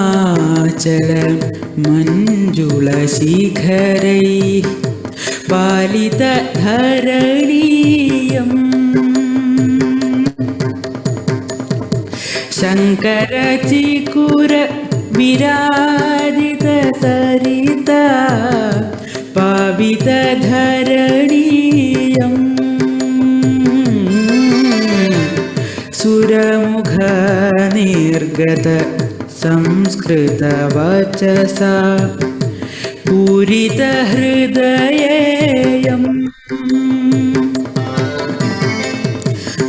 Himachal मञ्जुलशिखरैः पालितधरणीयम् शङ्करचिकुर विराजितसरिता पावितधरणीयम् सुरमुखनिर्गत संस्कृतवचसा पूरितहृदयेयम्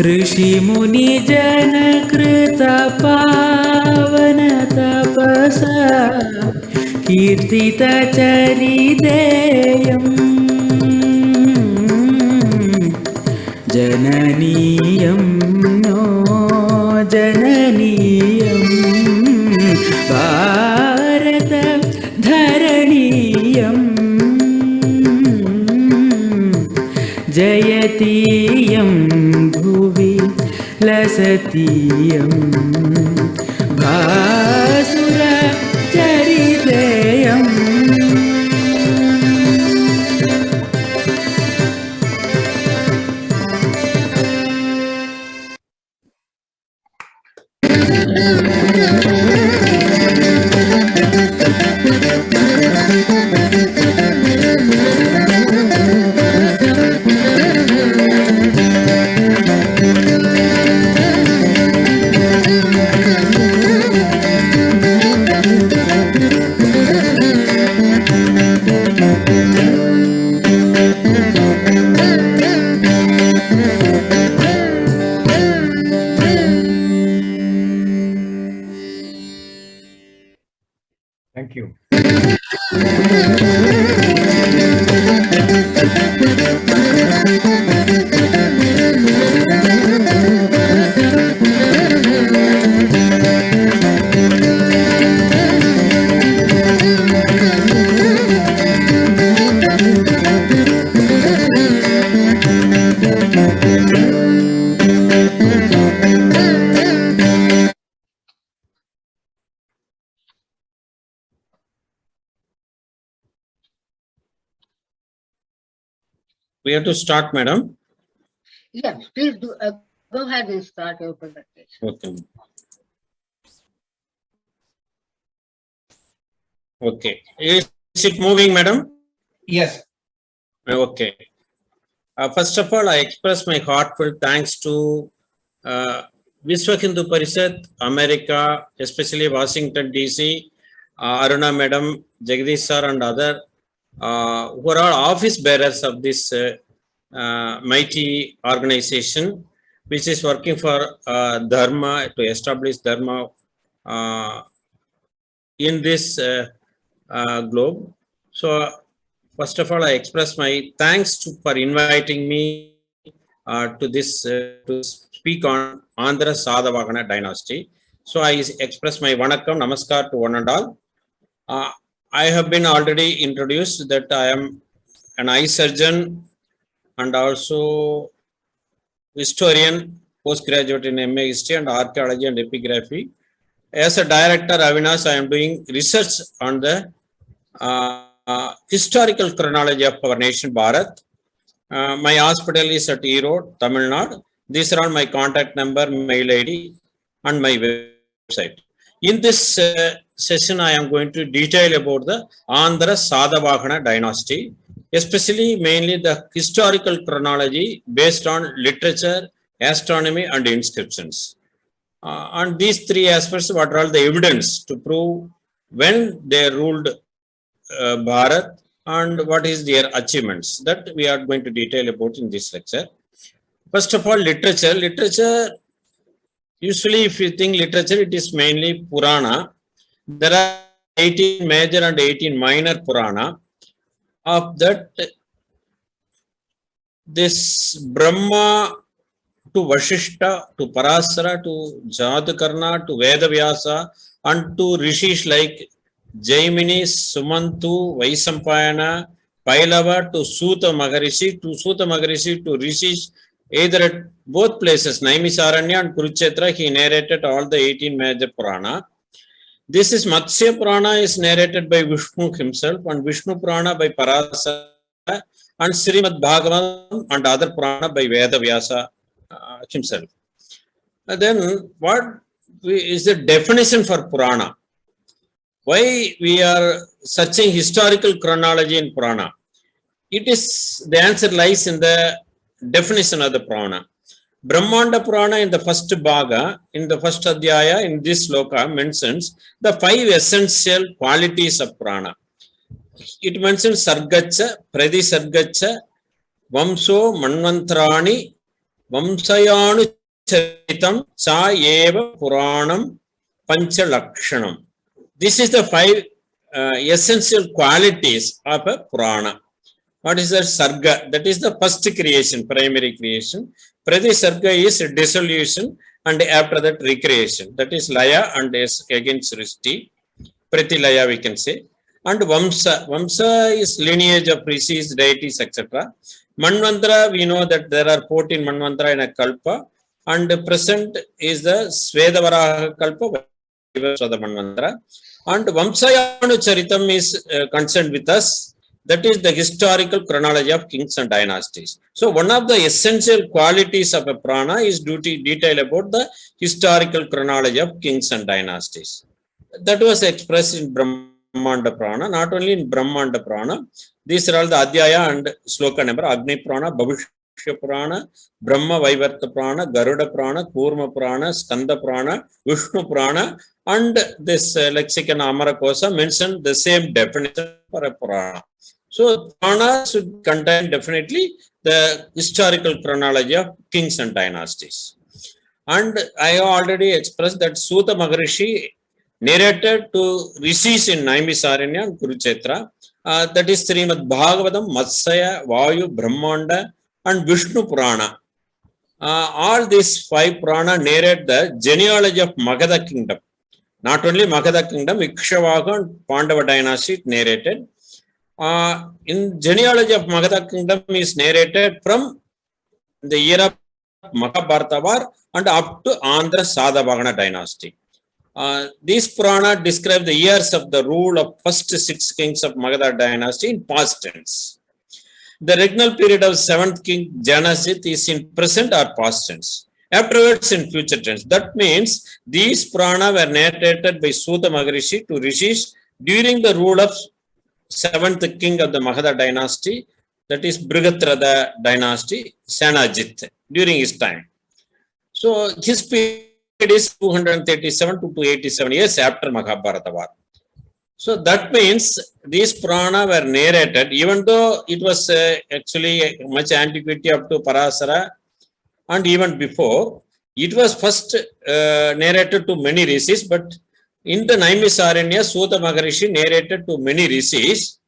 ऋषिमुनिजनकृतपावनतपसा कीर्तितचरितेयम् जननीयं no जननीयं Bharat धरणीयं जयतीयं भुवि लसतीयं भासुर चरितेयम्. Thank you. We have to start, madam. Yeah, please do. Go ahead and start your presentation. Okay. Okay. Is it moving, madam? Yes. Okay. First of all, I express my heartfelt thanks to Vishwa Hindu Parishad, America, especially Washington, D.C., Aruna madam, Jagdish sir, and other who are all office bearers of this mighty organization, which is working for Dharma, to establish Dharma in this globe. So, first of all, I express my thanks for inviting me to this to speak on Andhra Satavahana Dynasty. So, I express my Vanakkam, Namaskar to one and all. I have been already introduced that I am an eye surgeon and also historian, postgraduate in M.A. History and Archaeology and Epigraphy. As a director, Avinash, I am doing research on the historical chronology of our nation, Bharat. My hospital is at Erode, Tamil Nadu. These are all my contact number, mail ID, and my website. In this session, I am going to detail about the Andhra Satavahana Dynasty, especially mainly the historical chronology based on literature, astronomy, and inscriptions. And these three aspects, what are all the evidence to prove when they ruled Bharat and what is their achievements, that we are going to detail about in this lecture. First of all, literature. Literature, usually if you think literature, it is mainly Purana. There are 18 major and 18 minor Purana. Of that, this Brahma to Vashishta, to Parasara, to Jatakarna, to Vedavyasa, and to Rishis like Jaimini, Sumantu, Vaisampayana, Pailava, to Suta Maharishi, to Rishis, either at both places, Naimisaranya and Kurukshetra, he narrated all the 18 major Purana. This is Matsya Purana is narrated by Vishnu himself and Vishnu Purana by Parasara and Srimad Bhagavatam and other Purana by Veda Vyasa himself. Then what is the definition for Purana? Why we are searching historical chronology in Purana? It is, the answer lies in the definition of the Purana. Brahmanda Purana in the first Bhaga, in the first Adhyaya, in this sloka mentions the 5 essential qualities of Purana. It mentions Sargacha, Pradisargacha, Vamso, Manvantrani, Vamsayanu Charitam, Cha Eva Puranam, Pancha Lakshanam. This is the 5 essential qualities of a Purana. What is that? Sarga, that is the first creation, primary creation. Pradisarga is dissolution and after that recreation. That is Laya and again Srishti. Pratilaya we can say. And Vamsa. Vamsa is lineage of precedes, deities, etc. Manvantara, we know that there are 14 Manvantara in a Kalpa. And the present is the Svedavaraha Kalpa, the Manvantara. And Vamsayanu Charitam is concerned with us. That is the historical chronology of kings and dynasties. So one of the essential qualities of a Purana is detail about the historical chronology of kings and dynasties. That was expressed in Brahmanda Purana. Not only in Brahmanda Purana, these are all the Adhyaya and Sloka number: Agni Purana, Bhavishya Purana, Brahma Vaivarta Purana, Garuda Purana, Kurma Purana, Skanda Purana, Vishnu Purana, and this lexicon Amara Kosa mentioned the same definition for a Purana. So Purana should contain definitely the historical chronology of kings and dynasties. And I have already expressed that Suta Maharishi narrated to rishis in Naimisaranya and Kurukshetra. That is Srimad Bhagavatam, Matsya, Vayu, Brahmanda and Vishnu Purana. All these 5 Purana narrate the genealogy of Magadha kingdom. Not only Magadha kingdom, Ikshavaku and Pandava dynasty narrated. In genealogy of Magadha kingdom is narrated from the era of Mahabharata war and up to Andhra Satavahana Dynasty. These Purana describe the years of the rule of first 6 kings of Magadha Dynasty in past tense. The regnal period of 7th king Janazit is in present or past tense. Afterwards in future tense. That means these Purana were narrated by Suta Maharishi to rishis during the rule of 7th king of the Magadha dynasty, that is Brihadrada dynasty, Sanajit, during his time. So his period is 237 to 287 years after Mahabharata war. So that means these Purana were narrated, even though it was actually much antiquity up to Parasara and even before, it was first narrated to many rishis, but in the Naimisaranya, Suta Maharishi narrated to many rishis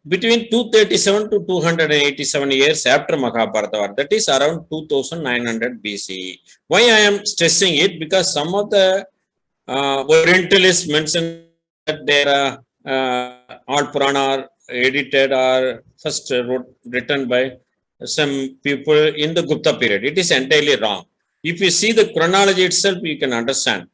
between 237 to 287 years after Mahabharata war. That is around 2900 BCE. Why I am stressing it? Because some of the Orientalists mention that there are all Purana are edited or first written by some people in the Gupta period. It is entirely wrong. If you see the chronology itself, you can understand.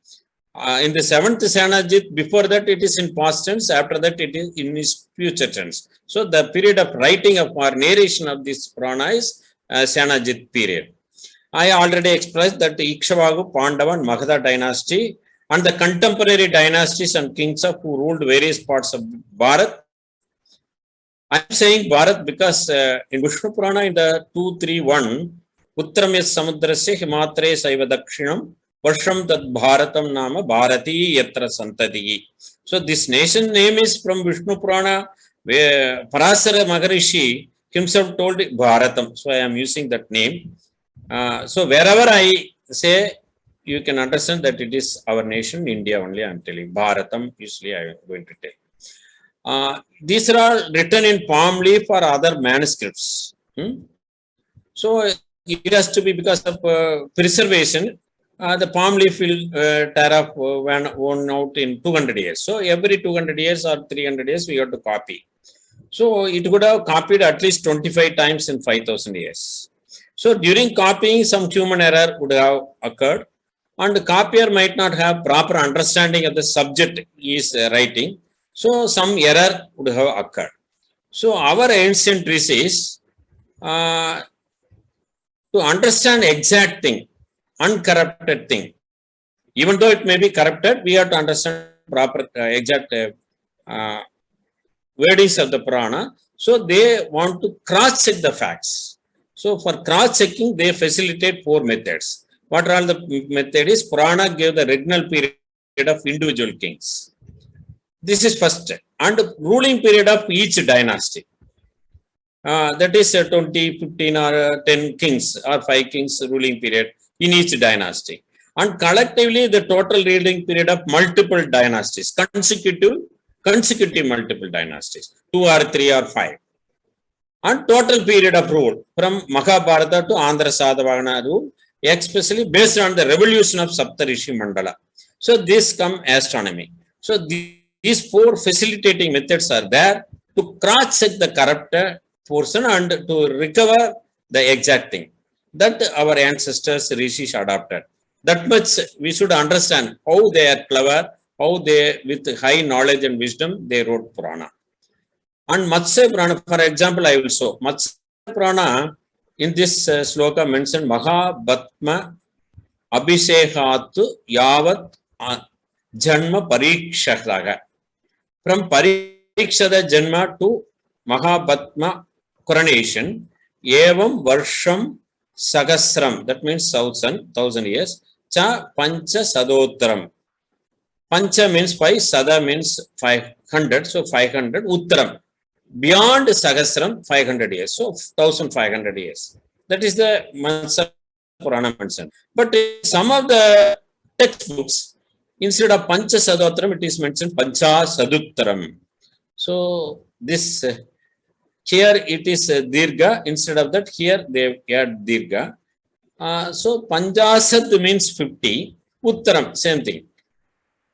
In the 7th Sanajit, before that it is in past tense, after that it is in its future tense. So the period of writing of or narration of this Purana is Sanajit period. I already expressed that the Ikshavaku, Pandava and Magadha dynasty and the contemporary dynasties and kings of who ruled various parts of Bharat. I am saying Bharat because in Vishnu Purana in the 231, Uttaramyas Samudrasya Himatre Saiva Dakshinam Varsham Tad Bharatam Nama Bharati Yatra Santati. So this nation name is from Vishnu Purana, where Parasara Maharishi himself told Bharatam. So I am using that name. So wherever I say, you can understand that it is our nation, India only. I am telling Bharatam. Usually I am going to tell. These are all written in palm leaf or other manuscripts. So it has to be because of preservation. The palm leaf will tear off when worn out in 200 years. So every 200 years or 300 years, we have to copy. So it would have copied at least 25 times in 5,000 years. So during copying, some human error would have occurred. and the copier might not have proper understanding of the subject he is writing. So some error would have occurred. So our ancient treatise, to understand exact thing, uncorrupted thing, even though it may be corrupted, we have to understand proper exact wordings of the Purana. So they want to cross-check the facts. So for cross-checking, they facilitate 4 methods. What are all the method is? Purana gave the regnal period of individual kings. This is first. And ruling period of each dynasty. That is 20, 15 or 10 kings or 5 kings ruling period in each dynasty. And collectively, the total ruling period of multiple dynasties, consecutive multiple dynasties, 2 or 3 or 5. And total period of rule from Mahabharata to Andhra Satavahana rule, especially based on the revolution of Saptarishi Mandala. So this come astronomy. So these 4 facilitating methods are there to cross-check the corrupted portion and to recover the exact thing that our ancestors rishis adopted. That much we should understand how they are clever, how they with high knowledge and wisdom they wrote Purana. And Matsya Purana, for example, I will show Matsya Purana in this sloka mentioned Mahabhatma Abhishekhat Yavat Janma Parikshadaga. From Parikshada Janma to Mahabhatma coronation, Evam Varsham Sagasram, that means 1000 years, Cha Pancha Sadottaram. Pancha means 5, Sada means 500, so 500, Uttaram. Beyond Sagasram, 500 years, so 1500 years. That is the Matsya Purana mentioned. But in some of the textbooks, instead of Pancha Sadottaram, it is mentioned Pancha Saduttaram. So this here it is Dirga, instead of that, here they add Dirga. So Panchasad means 50, Uttaram, same thing.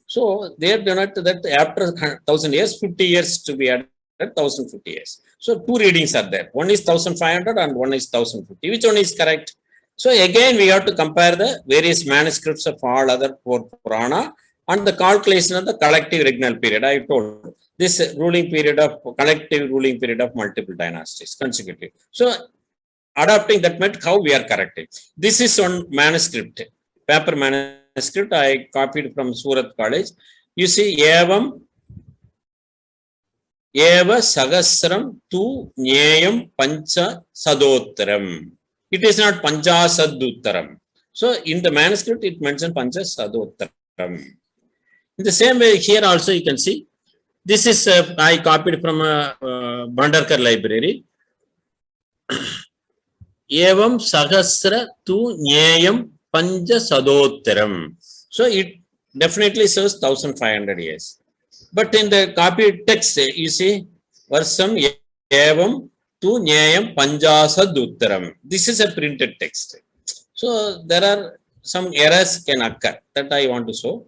So they denote that after 1000 years, 50 years to be added, 1050 years. So 2 readings are there. One is 1500 and one is 1050. Which one is correct? So again, we have to compare the various manuscripts of all other 4 Purana and the calculation of the collective regnal period. I told this ruling period of collective ruling period of multiple dynasties consecutive. So adopting that meant how we are correcting. This is one manuscript, paper manuscript I copied from Surat College. You see, Evam Eva Sagasram tu Nyayam Pancha Sadottaram. It is not Pancha Saduttaram. So in the manuscript, it mentions Pancha Sadottaram. In the same way, here also you can see, this is I copied from a Bhandarkar library. Evam Sagasra tu Nyayam Pancha Sadottaram. So it definitely says 1500 years. But in the copied text, you see, Varsam Evam tu Nyayam Panchasaduttaram. This is a printed text. So there are some errors can occur that I want to show.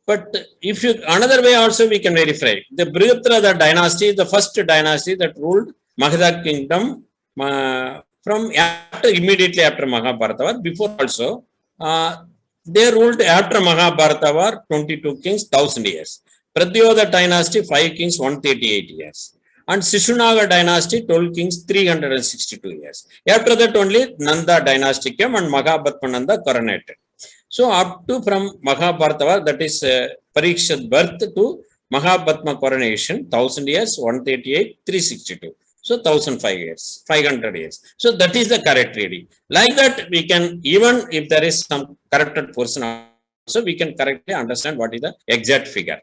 But if you, another way also we can verify. The Brihadrata dynasty is the first dynasty that ruled Magadha kingdom from after, immediately after Mahabharata war. Before also, they ruled after Mahabharata war 22 kings, 1000 years. Pradyodha dynasty, 5 kings, 138 years. And Sishunaga dynasty, 12 kings, 362 years. After that only Nanda dynasty came and Mahabhatmananda coronated. So up to from Mahabharata, that is Parikshat birth to Mahabhatma coronation, 1000 years, 138, 362. So 1005 years, 500 years. So that is the correct reading. Like that, we can, even if there is some corrupted portion also, we can correctly understand what is the exact figure.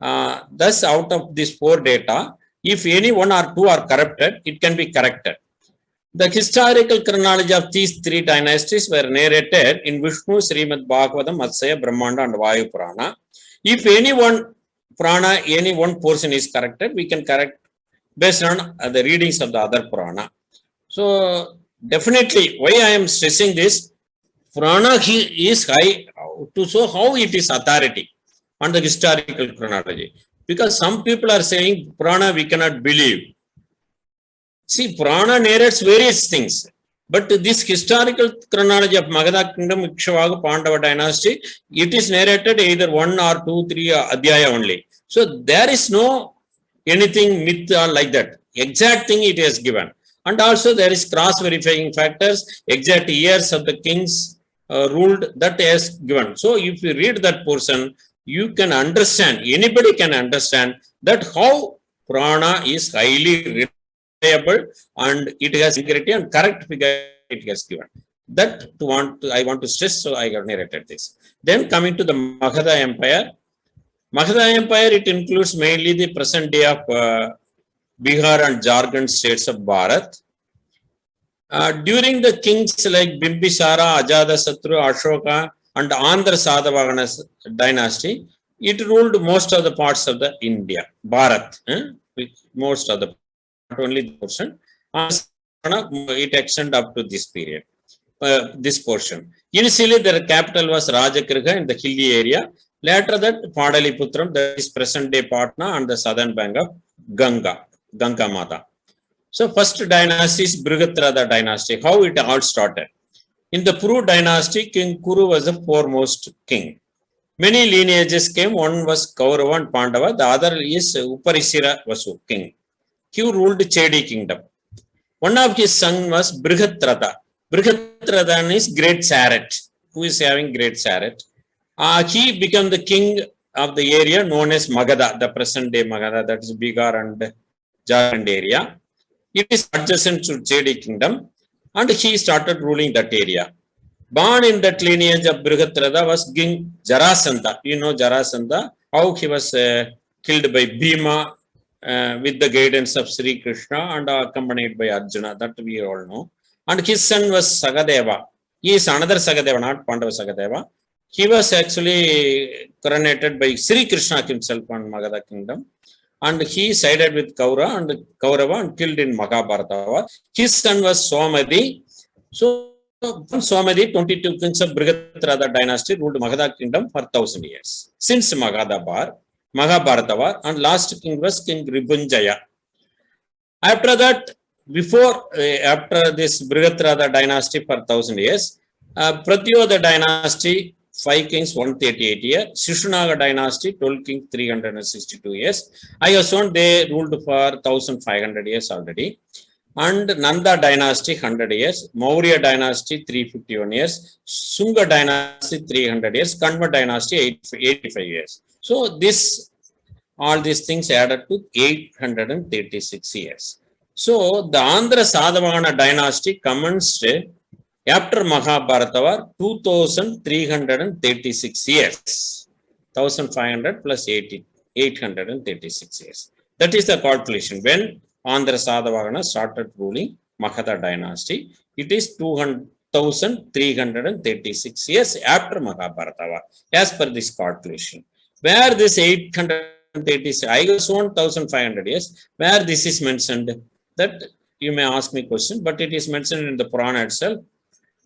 Thus, out of these 4 data, if any 1 or 2 are corrupted, it can be corrected. The historical chronology of these 3 dynasties were narrated in Vishnu, Srimad Bhagavatam, Matsya, Brahmanda and Vayu Purana. If any one Purana, any one portion is corrected, we can correct based on the readings of the other Purana. So definitely, why I am stressing this, Purana is high to show how it is authority on the historical chronology. Because some people are saying Purana we cannot believe. See, Purana narrates various things. But this historical chronology of Magadha kingdom, Ikshvaku, Pandava dynasty, it is narrated either 1 or 2, 3 adhyaya only. So there is no anything myth or like that. Exact thing it is given. And also there is cross-verifying factors, exact years of the kings ruled, that is given. So if you read that portion, you can understand, anybody can understand that how Purana is highly reliable and it has integrity and correct figure it has given. That I want to stress, so I have narrated this. Then coming to the Magadha Empire. Magadha Empire, it includes mainly the present day of Bihar and Jharkhand states of Bharat. During the kings like Bimbisara, Ajatasattu, Ashoka, and Andhra Satavahana Dynasty, it ruled most of the parts of the India, Bharat, with most of the, not only the portion, it extended up to this period, this portion. Initially, their capital was Rajakrigha in the hilly area. Later that Padaliputram, that is present day Patna and the southern bank of Ganga Mata. So first dynasty is Brihadrata dynasty. How it all started? In the Puru dynasty, King Kuru was the foremost king. Many lineages came. One was Kaurava and Pandava. The other is Uparisira Vasu king. He ruled Chedi kingdom. One of his sons was Brihadrata. Brihadrata is great chariot. Who is having great chariot? He became the king of the area known as Magadha, the present day Magadha, that is Bihar and Jharkhand area. It is adjacent to Chedi kingdom and he started ruling that area. Born in that lineage of Brihadrata was King Jarasandha. You know Jarasandha, how he was killed by Bhima with the guidance of Sri Krishna and accompanied by Arjuna, that we all know. And his son was Sagadeva. He is another Sagadeva, not Pandava Sagadeva. He was actually coronated by Sri Krishna himself on Magadha kingdom. And he sided with Kaurava and killed in Mahabharata. His son was Swami. So from Swami, 22 kings of Brihadrata dynasty ruled Magadha kingdom for 1000 years. Since Mahabharata war, and last king was King Ribunjaya. After that, after this Brihadrata dynasty for 1000 years, Pratyodha dynasty, 5 kings, 138 years. Shishunaga dynasty, 12 kings, 362 years. Ayason, they ruled for 1500 years already. And Nanda dynasty, 100 years. Maurya dynasty, 351 years. Sunga dynasty, 300 years. Kanva dynasty, 85 years. So all these things added to 836 years. So the Andhra Satavahana dynasty commenced after Mahabharata war, 2336 years. 1500 plus 836 years. That is the calculation. When Andhra Satavahana started ruling Magadha dynasty, it is 2336 years after Mahabharata war, as per this calculation. Where this 836, I was 1500 years, where this is mentioned, that you may ask me question, but it is mentioned in the Purana itself.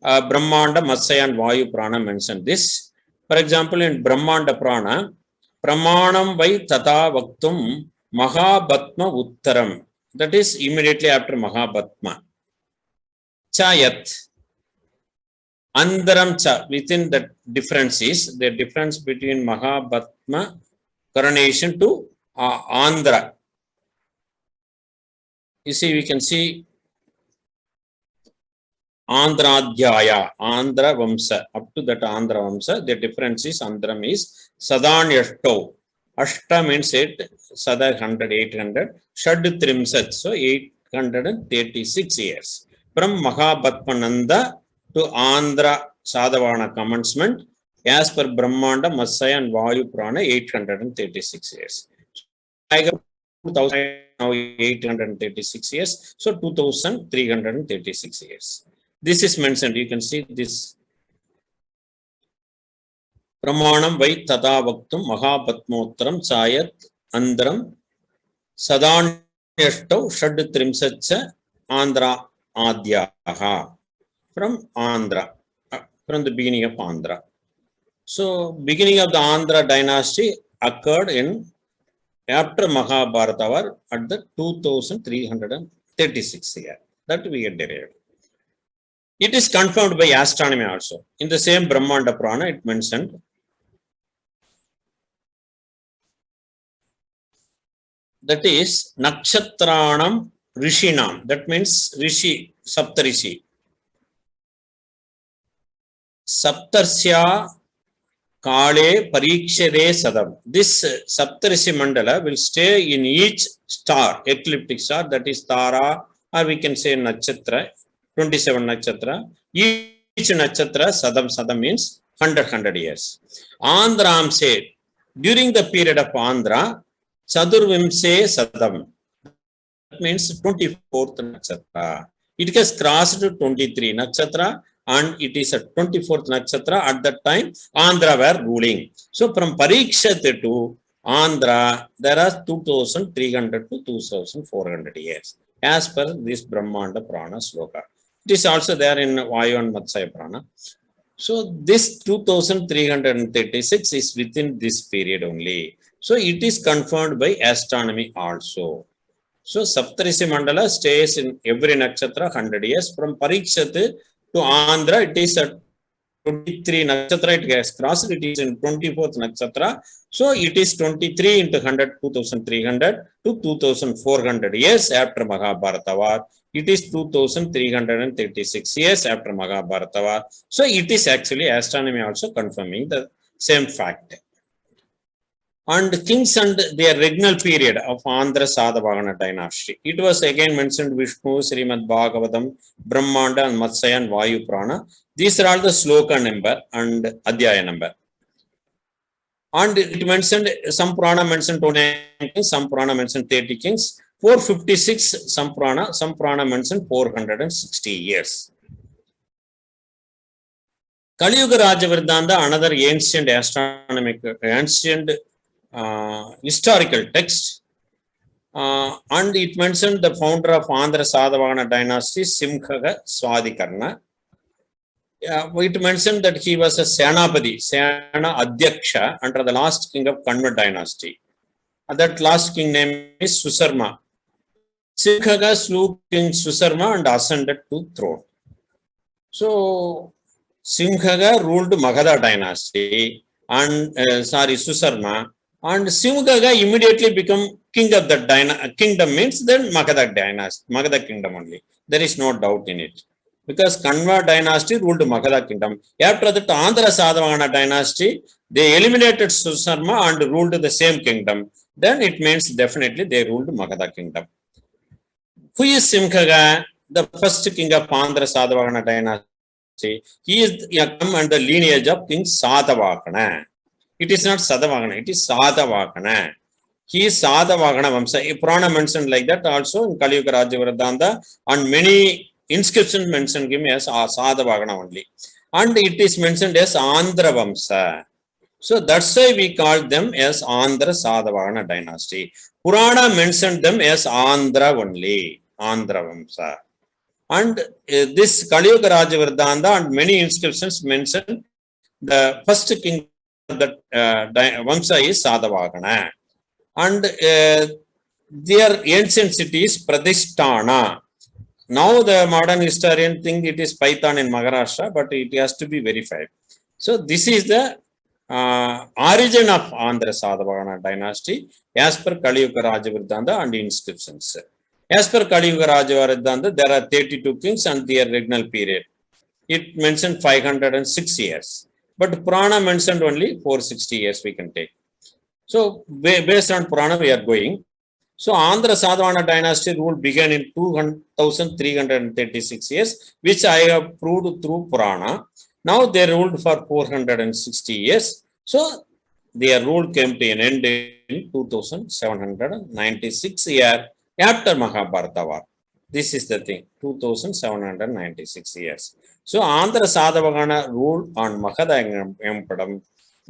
Brahmanda, Matsya and Vayu Purana mentioned this. For example, in Brahmanda Purana, Pramanam vai tata vaktum Mahabhatma Uttaram. That is immediately after Mahabhatma. Chayat. Andaram cha. Within that difference is the difference between Mahabhatma coronation to Andhra. You see, we can see Andhradhyaya, Andhra Vamsa, up to that Andhra Vamsa, the difference is Andhram is Sadanyashto. Ashta means 8, Sada 100, 800, Shad Trimsat, so 836 years. From Mahabhatmananda to Andhra Satavahana commencement, as per Brahmanda, Matsya and Vayu Purana, 836 years. I got 2000, now 836 years, so 2336 years. This is mentioned, you can see this. Pramanam vai tata vaktum Mahabhatmotram Chayat Andram Sadanyashtau Shad Trimsatcha Andhra Adhyaha. From Andhra, from the beginning of Andhra. So, beginning of the Andhra dynasty occurred in after Mahabharata war at the 2336 year. That we had derived. It is confirmed by astronomy also. In the same Brahmanda Purana, it mentioned that is Nakshatranam Rishinam. That means Rishi, Saptarishi. Saptarsya Kale Parikshade Sadam. This Saptarishi Mandala will stay in each star, ecliptic star, that is Tara, or we can say Nakshatra, 27 Nakshatra. Each Nakshatra, Sadam means 100 years. Andhram said, during the period of Andhra, Chadurvimse Sadam. That means 24th Nakshatra. It has crossed 23 Nakshatra and it is a 24th Nakshatra. At that time, Andhra were ruling. So from Parikshat to Andhra, there are 2300 to 2400 years, as per this Brahmanda Purana Sloka. It is also there in Vayu and Matsya Purana. So this 2336 is within this period only. So it is confirmed by astronomy also. So Saptarishi Mandala stays in every nakshatra 100 years. From Parikshat to Andhra, it is a 23 nakshatra, it has crossed, it is in 24th nakshatra. So it is 23 into 100, 2300 to 2400 years after Mahabharata war. It is 2336 years after Mahabharata war. So it is actually astronomy also confirming the same fact. And kings and their regnal period of Andhra Satavahana Dynasty. It was again mentioned Vishnu, Srimad Bhagavatam, Brahmanda and Matsya and Vayu Purana. These are all the sloka number and adhyaya number. And it mentioned, some Purana mentioned 29 kings, some Purana mentioned 30 kings, 456, some Purana mentioned 460 years. Kaliyuga Rajavirdanda, another ancient astronomical, ancient historical text, and it mentioned the founder of Andhra Satavahana Dynasty, Simkhaga Swadikarna. It mentioned that he was a Senapati, Sena Adhyaksha, under the last king of Kanva Dynasty. That last king name is Susarma. Simkhaga slew King Susarma and ascended to throne. So Simkhaga ruled Magadha Dynasty, and Susarma. And Simkhaga immediately become king of the kingdom, means then Magadha Dynasty, Magadha kingdom only. There is no doubt in it. Because Kanva Dynasty ruled Magadha kingdom. After that, Andhra Satavahana Dynasty, they eliminated Susarma and ruled the same kingdom. Then it means definitely they ruled Magadha kingdom. Who is Simkhaga? The first king of Andhra Satavahana Dynasty. He is come under the lineage of King Satavahana. It is not Satavahana, it is Satavahana. He is Satavahana Vamsa. A Purana mentioned like that also in Kaliyuga Rajavirdanda, and many inscriptions mentioned him as Satavahana only. And it is mentioned as Andhra Vamsa. So that's why we call them as Andhra Satavahana Dynasty. Purana mentioned them as Andhra only, Andhra Vamsa. And this Kaliyuga Rajavirdanda and many inscriptions mention the first king of the Vamsa is Satavahana. And their ancient city is Pradhisthana. Now the modern historian think it is Python in Maharashtra, but it has to be verified. So this is the origin of Andhra Satavahana Dynasty as per Kaliyuga Rajavirdanda and inscriptions. As per Kaliyuga Rajavirdanda, there are 32 kings and their regnal period. It mentioned 506 years. But Purana mentioned only 460 years we can take. So based on Purana we are going. So Andhra Satavahana Dynasty rule began in 2336 years, which I have proved through Purana. Now they ruled for 460 years. So their rule came to an end in 2796 years after Mahabharata war. This is the thing, 2796 years. So Andhra Satavahana rule on Magadha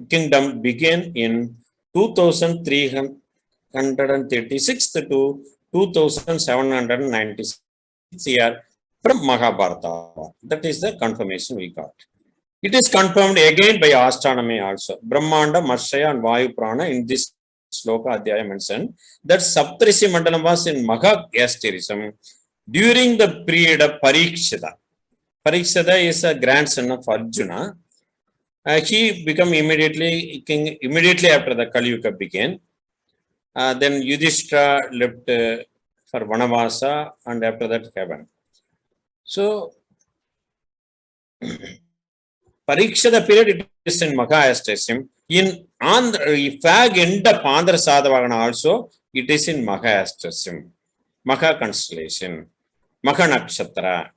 kingdom began in 2336 to 2796 years from Mahabharata. That is the confirmation we got. It is confirmed again by astronomy also. Brahmanda, Matsya and Vayu Purana in this sloka adhyaya mentioned that Saptarishi Mandalam was in Magha asterism during the period of Parikshita. Parikshada is a grandson of Arjuna. He became immediately king immediately after the Kaliyuga began. Then Yudhishthira left for Vanavasa and after that heaven. So, Parikshada period it is in Maha asterism. In Andhra, fag end of Andhra Satavahana also, it is in Maha asterism, Maha constellation, Maha nakshatra.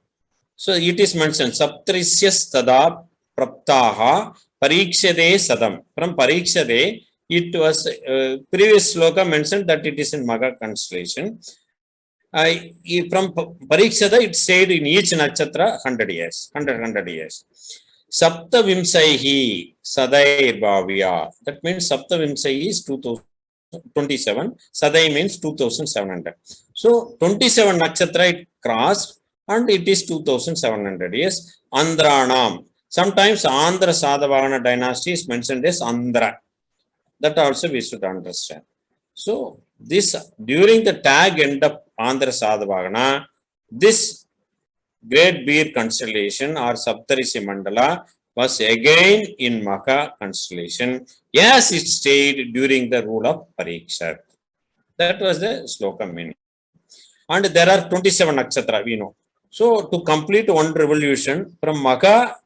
So it is mentioned, Saptrisyas tada praptaha parikshade sadam. From Parikshade, it was previous sloka mentioned that it is in Maha constellation. From Parikshada, it said in each nakshatra 100 years, 100 years. Sapta Vimsaihi Sadai Bhavya. That means Sapta Vimsaihi is 2027. Sadai means 2700. So 27 nakshatra it crossed and it is 2700 years. Andhranam. Sometimes Andhra Satavahana Dynasty is mentioned as Andhra. That also we should understand. So this during the tag end of Andhra Satavahana, this Great Bear constellation or Saptarishi Mandala was again in Maha constellation as it stayed during the rule of Pariksha. That was the sloka meaning. And there are 27 nakshatra, we know. So to complete one revolution from Maha,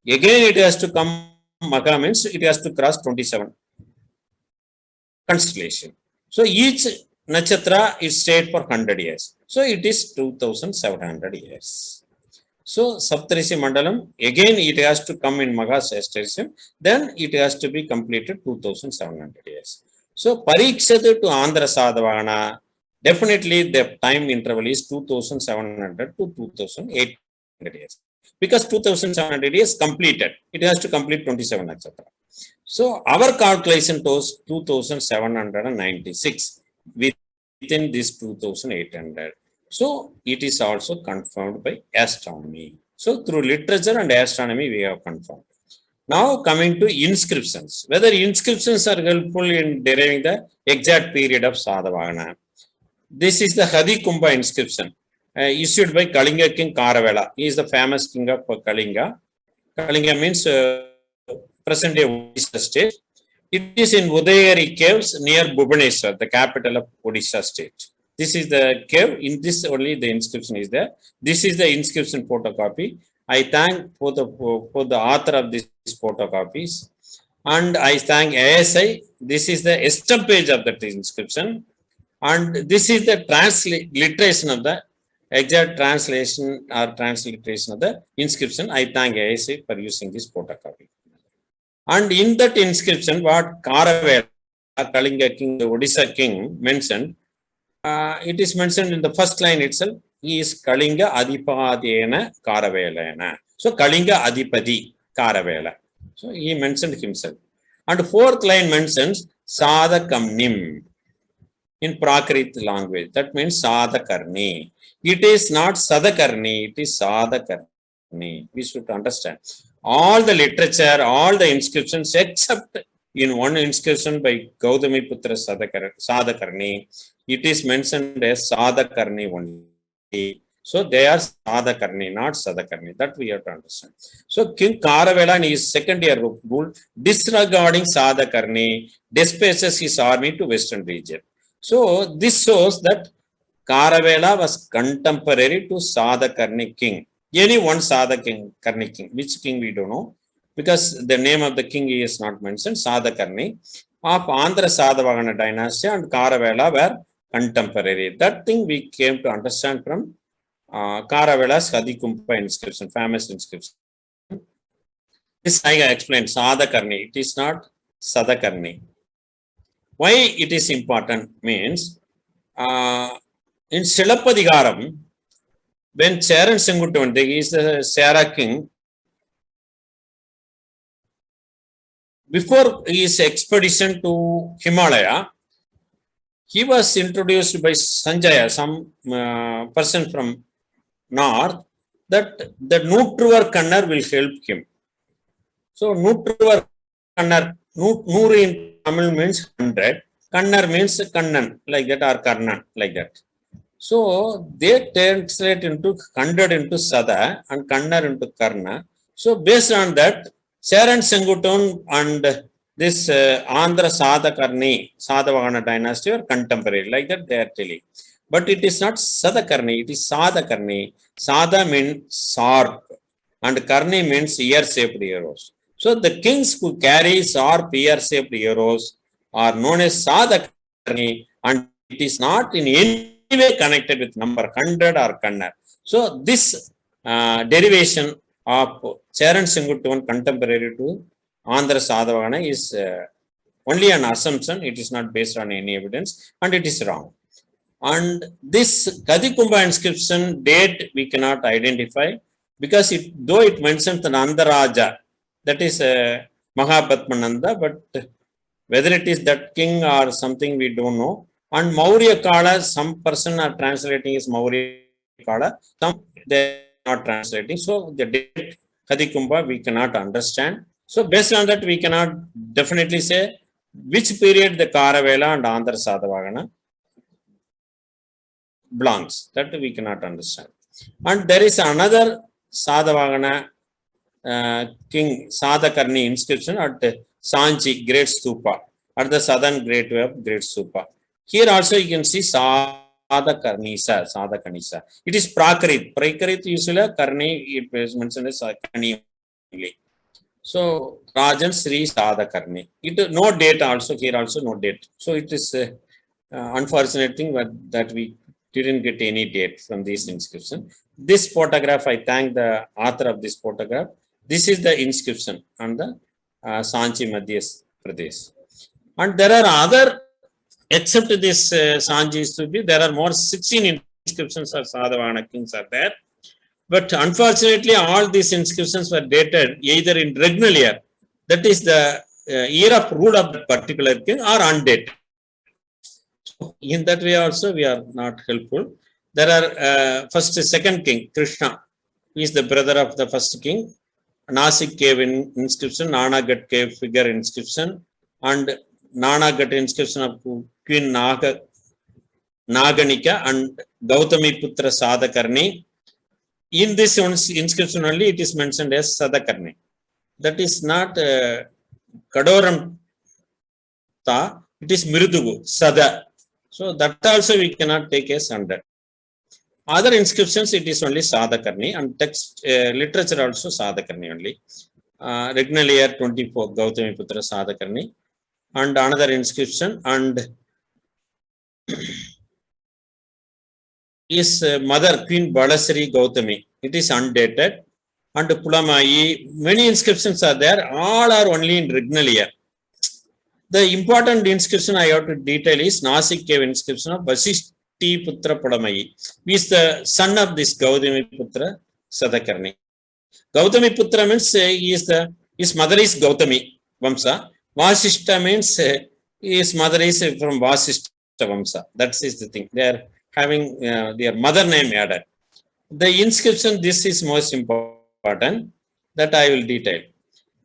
again it has to come, Maha means it has to cross 27 constellation. So each nakshatra is stayed for 100 years. So it is 2700 years. So Saptarishi Mandalam, again it has to come in Maha asterism, then it has to be completed 2700 years. So Parikshada to Andhra Satavahana, definitely the time interval is 2700 to 2800 years. Because 2700 years completed, it has to complete 27 etc. So our calculation was 2796 within this 2800. So it is also confirmed by astronomy. So through literature and astronomy, we have confirmed. Now coming to inscriptions, whether inscriptions are helpful in deriving the exact period of Satavahana. This is the Hadikumbha inscription issued by Kalinga king Karavela. He is the famous king of Kalinga. Kalinga means present day Odisha state. It is in Udayagiri caves near Bhubaneswar, the capital of Odisha state. This is the cave. In this only the inscription is there. This is the inscription photocopy. I thank for the author of this photocopies, and I thank ASI. This is the estimate page of that inscription, and this is the transliteration of the exact translation or transliteration of the inscription. I thank ASI for using this photocopy. And in that inscription, what Karavela, Kalinga king, the Odisha king mentioned. It is mentioned in the first line itself. He is Kalinga Adipadena Karavelana. So Kalinga Adipadi Karavela. So he mentioned himself. And fourth line mentions Sadakamnim in Prakrit language. That means Sadakarni. It is not Sadakarni, it is Sadakarni. We should understand. All the literature, all the inscriptions except in one inscription by Gautami Putra Sadakarni, it is mentioned as Sadakarni only. So they are Sadakarni, not Sadakarni. That we have to understand. So King Karavela in his second year rule, disregarding Sadakarni, dispatches his army to western region. So this shows that Karavela was contemporary to Sadakarni king. Any one Sadakarni king. Which king we don't know. Because the name of the king is not mentioned. Sadakarni of Andhra Satavahana Dynasty and Karavela were contemporary. That thing we came to understand from Karavela's Hadikumbha inscription, famous inscription. This I explained, Sadakarni. It is not Sadakarni. Why it is important means, in Silappadigaram, when Charan Senguttuvan, he is the Sera king, before his expedition to Himalaya, he was introduced by Sanjaya, some person from north, that the Nutruvar Kannar will help him. So Nutruvar Kannar, Nuru in Tamil means 100, Kannar means Kannan, like that, or Karnan, like that. So they translate into 100 into Sada and Kannar into Karna. So based on that, Sharan Sengutun and this Andhra Satavahana Dynasty are contemporary, like that they are telling. But it is not Sadakarni, it is Sadakarni. Sada means sharp and Karni means ear-shaped arrows. So the kings who carry sharp ear-shaped arrows are known as Sadakarni, and it is not in any way connected with number 100 or Kannar. So this derivation of Charan Senguttuvan contemporary to Andhra Satavahana is only an assumption. It is not based on any evidence, and it is wrong. And this Kadikumba inscription date we cannot identify, because though it mentions the Andhra Raja, that is Mahabharata, but whether it is that king or something we don't know. And Maurya Kala, some person are translating is Maurya Kala, some they are not translating. So the date Kadikumba we cannot understand. So based on that, we cannot definitely say which period the Karavela and Andhra Satavahana belongs. That we cannot understand. And there is another Satavahana king Sadakarni inscription at Sanchi Great Stupa, at the southern Great Way of Great Stupa. Here also you can see Sadakarnisa. It is Prakarit. Prakarit usually Karni, it is mentioned as Karni only. So Rajan Sri Sadakarni. It no date also, here also no date. So it is unfortunate thing that we didn't get any date from this inscription. This photograph, I thank the author of this photograph. This is the inscription on the Sanchi Madhya Pradesh. And there are other, except this Sanchi Stupi, there are more 16 inscriptions of Satavahana kings are there. But unfortunately, all these inscriptions were dated either in regnal year, that is the year of rule of that particular king, or undated. So in that way also we are not helpful. There are first second king Krishna, who is the brother of the first king. Nasik cave inscription, Nanagat cave figure inscription, and Nanagat inscription of Queen Naganika and Gautami Putra Sadakarni. In this inscription only it is mentioned as Sadakarni. That is not Kadoram Ta, it is Mirudugu, Sada. So that also we cannot take as 100. Other inscriptions, it is only Sadakarni, and text literature also Sadakarni only. Regnal year 24, Gautami Putra Sadakarni, and another inscription, and is mother Queen Balasri Gautami. It is undated, and Pulamai. Many inscriptions are there. All are only in regnal year. The important inscription I have to detail is Nasik cave inscription of Vasishti Putra Pulamai, who is the son of this Gautami Putra Sadakarni. Gautami Putra means his mother is Gautami Vamsa. Vasishta means his mother is from Vasishta Vamsa. That is the thing. They are having their mother name added. The inscription, this is most important, that I will detail.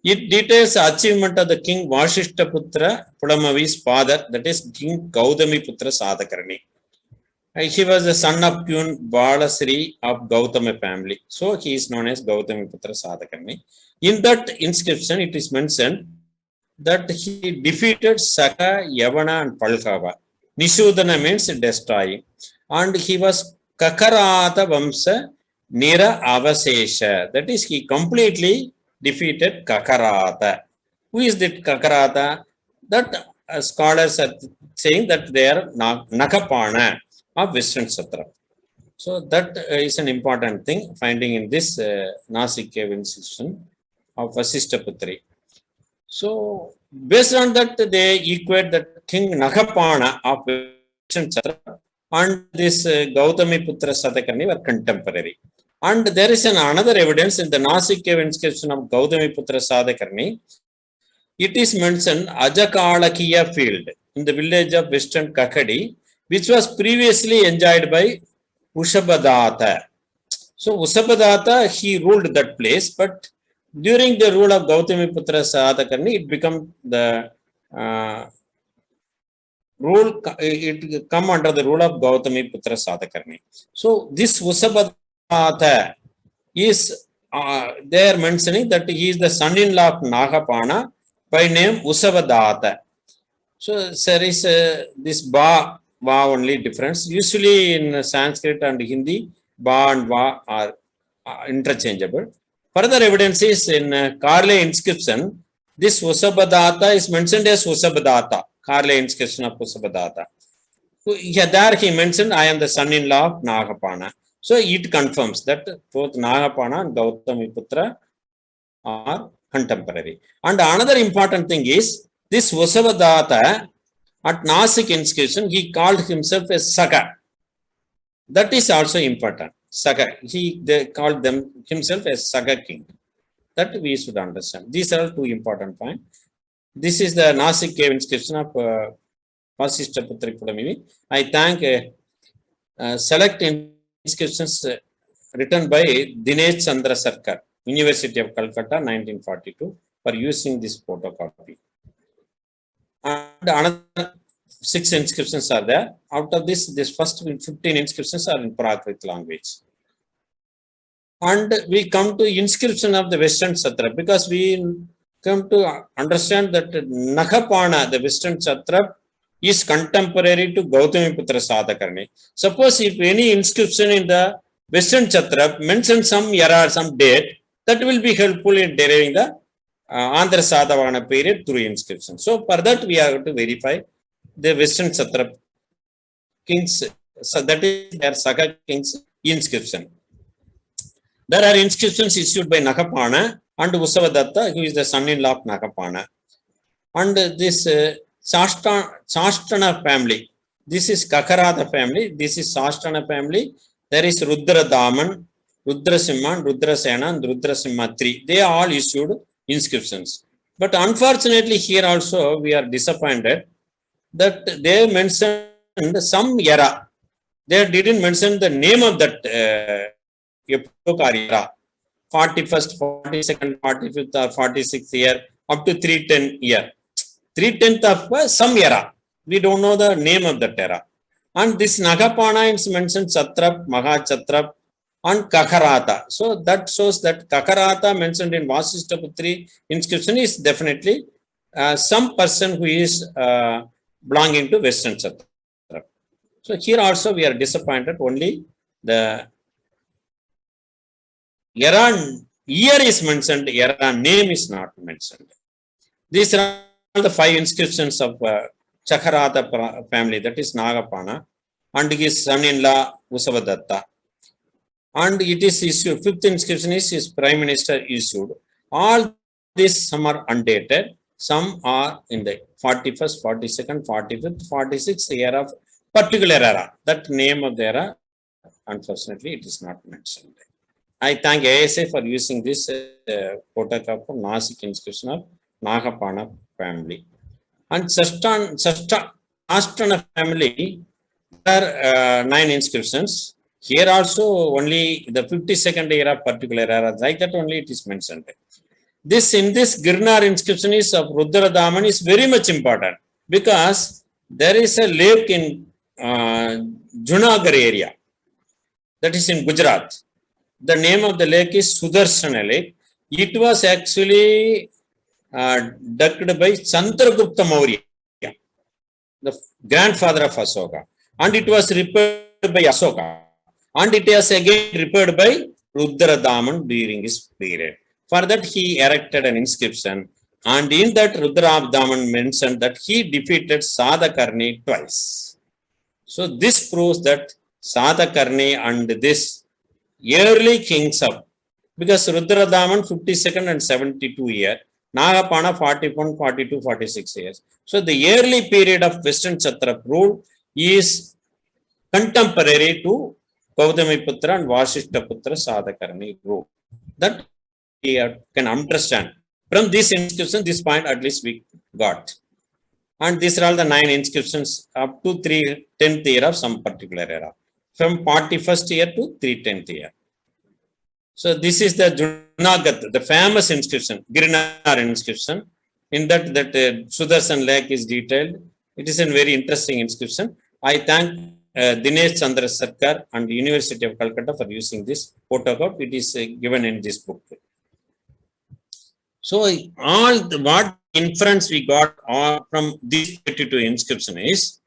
It details the achievement of the king Vashishta Putra Pulamavi's father, that is King Gautami Putra Sadakarni. He was the son of Queen Balasri of Gautama family. So he is known as Gautami Putra Sadakarni. In that inscription, it is mentioned that he defeated Saka, Yavana and Palkava. Nishudana means destroying. And he was Kakarata Vamsa Nira Avasesha. That is, he completely defeated Kakarata. Who is that Kakarata? That scholars are saying that they are Nakapana of Western Satra. So that is an important thing finding in this Nasik cave inscription of Vasishta Putri. So based on that, they equate that King Nakapana of Western Satra and this Gautami Putra Sadakarni were contemporary. And there is another evidence in the Nasik cave inscription of Gautami Putra Sadakarni. It is mentioned Ajakalakiya field in the village of Western Kakadi, which was previously enjoyed by Ushabhadata. So Ushabhadata, he ruled that place, but during the rule of Gautami Putra Sadakarni, it became the it come under the rule of Gautami Putra Sadakarni. So this Usabadata is, they are mentioning that he is the son-in-law of Nagapana by name Usabadata. So there is this ba only difference. Usually in Sanskrit and Hindi, ba and va are interchangeable. Further evidence is in Karle inscription, this Usabadata is mentioned as Usabadata, Karle inscription of Usabadata. So there he mentioned, I am the son-in-law of Nagapana. So it confirms that both Nagapana and Gautamiputra are contemporary. And another important thing is, this Usabadata at Nasik inscription, he called himself as Saka. That is also important. Saka. They called himself as Saka king. That we should understand. These are two important points. This is the Nasik cave inscription of Vasishtha Putri Pudamini. I thank select inscriptions written by Dinesh Chandra Sarkar, University of Calcutta, 1942, for using this photocopy. And another 6 inscriptions are there. Out of this first 15 inscriptions are in Prakrit language. And we come to inscription of the Western Satrap, because we come to understand that Nagapana, the Western Satrap, is contemporary to Gautamiputra Sadakarni. Suppose if any inscription in the Western Satrap mentions some era, some date, that will be helpful in deriving the Andhra Satavahana period through inscription. So for that we have to verify the Western Satrap kings, so that is their Saka kings inscription. There are inscriptions issued by Nagapana and Usavadatta, who is the son-in-law of Nagapana. And this Sashtana family, this is Kakarada family, this is Sashtana family. There is Rudra Daman, Rudra Simhan, Rudra Sena, and Rudra Simha 3. They all issued inscriptions. But unfortunately, here also we are disappointed that they mentioned some era. They didn't mention the name of that epoch or era. 41st, 42nd, 45th, or 46th year, up to 310 year. 3/10 of some era. We don't know the name of that era. And this Nagapana is mentioned Satrap, Mahachatrap, and Kakarata. So that shows that Kakarata mentioned in Vasishtaputri inscription is definitely some person who is belonging to Western Satrap. So here also we are disappointed. Only the era year is mentioned, era name is not mentioned. These are the 5 inscriptions of Chakarata family, that is Nagapana, and his son-in-law Usavadatta. And it is issued, 5th inscription is his prime minister issued. All these, some are undated, some are in the 41st, 42nd, 45th, 46th year of particular era. That name of the era, unfortunately, it is not mentioned. I thank ASA for using this photograph of Nasik inscription of Nagapana family. And Sashtana family, there are 9 inscriptions. Here also only the 52nd era, particular era, like that only it is mentioned. This in this Girnar inscription is of Rudra Daman is very much important, because there is a lake in Junagadh area, that is in Gujarat. The name of the lake is Sudarshana Lake. It was actually dug by Chandragupta Maurya, the grandfather of Asoka, and it was repaired by Asoka, and it was again repaired by Rudra Daman during his period. For that he erected an inscription, and in that Rudra Daman mentioned that he defeated Sadakarni twice. So this proves that Sadakarni and this yearly kings of, because Rudra Daman 52nd and 72 year, Nagapana 41, 42, 46 years. So the yearly period of Western Satrap rule is contemporary to Gautamiputra and Vasishthaputra Sadakarni rule. That we can understand. From this inscription, this point at least we got. And these are all the 9 inscriptions up to 310th year of some particular era. From 41st year to 310th year. So this is the Junagadh, the famous inscription, Girnar inscription. In that Sudarshan Lake is detailed. It is a very interesting inscription. I thank Dinesh Chandra Sarkar and University of Calcutta for using this photocopy. It is given in this book. So what inference we got from this 22 inscription is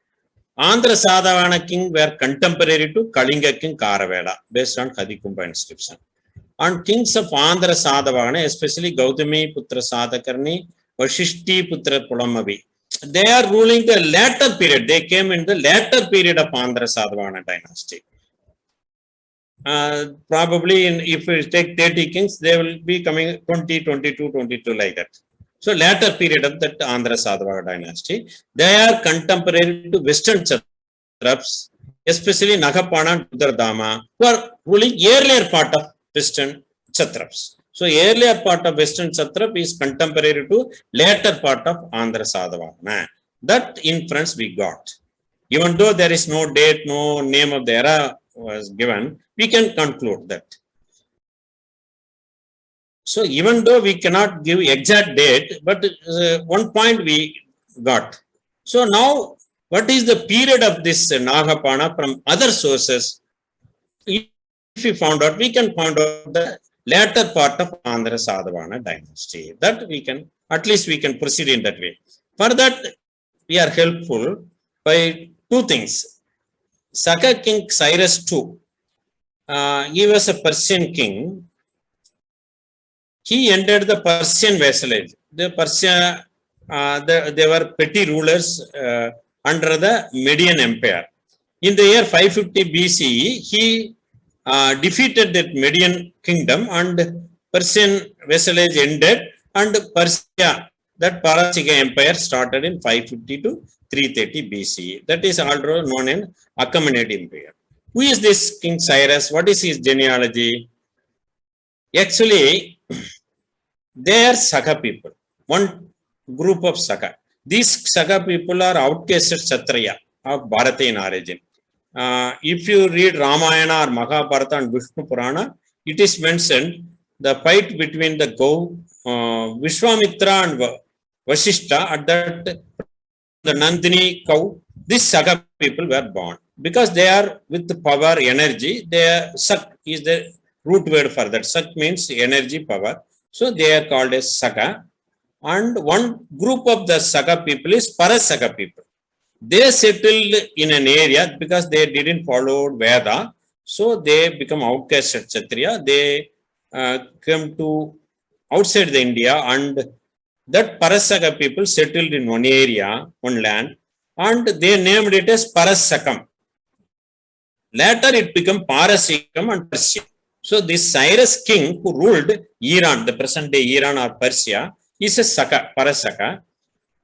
Andhra Satavahana king were contemporary to Kalinga king Karavela based on Kadikumba inscription. And kings of Andhra Satavahana, especially Gautami Putra Satakarni, Vashishti Putra Pulamavi, they are ruling the later period. They came in the later period of Andhra Satavahana dynasty. Probably if we take 30 kings, they will be coming 20, 22, 22 like that. So later period of that Andhra Satavahana dynasty, they are contemporary to Western Satraps, especially Nagapana and Udardama, who are ruling earlier part of Western Satraps. So earlier part of Western Satrap is contemporary to later part of Andhra Satavahana. That inference we got. Even though there is no date, no name of the era was given, we can conclude that. So even though we cannot give exact date, but one point we got. So now, what is the period of this Nagapana from other sources? If we found out, we can find out the later part of Andhra Satavahana dynasty. That we can, at least we can proceed in that way. For that, we are helpful by two things. Saka king Cyrus II, he was a Persian king. He ended the Persian vassalage. The Persia, they were petty rulers under the Median Empire. In the year 550 BCE, he defeated that Median kingdom and Persian vassalage ended, and Persia, that Parasika Empire, started in 550 to 330 BCE. That is also known as Achaemenid Empire. Who is this King Cyrus? What is his genealogy? Actually, they are Saka people, one group of Saka. These Saka people are outcasted Kshatriya of Bharata in origin. If you read Ramayana or Mahabharata and Vishnu Purana, it is mentioned the fight between the Vishwamitra and Vashishta at that the Nandini cow. These Saka people were born because they are with the power, energy. They are, Sak is the root word for that. Sak means energy, power. So they are called as Saka. And one group of the Saka people is Parasaka people. They settled in an area because they didn't follow Veda. So they become outcast Kshatriya. They came to outside the India, and that Parasaka people settled in one area, one land, and they named it as Parasakam. Later it became Parasikam and Persia. So this Cyrus king who ruled Iran, the present day Iran or Persia, is a Saka, Parasaka,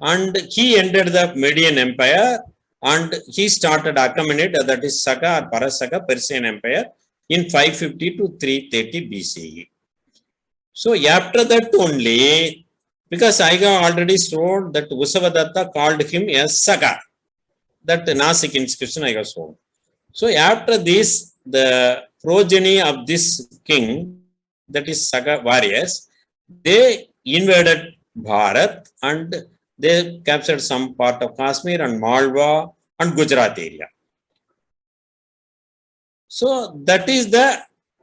and he ended the Median Empire and he started Achaemenid, that is Saka or Parasaka, Persian Empire, in 550 to 330 BCE. So after that only, because I have already told that Usavadatta called him as Saka, that Nasik inscription I have shown. So after this, the progeny of this king, that is Saka warriors, they invaded Bharat and they captured some part of Kashmir and Malwa and Gujarat area. So that is the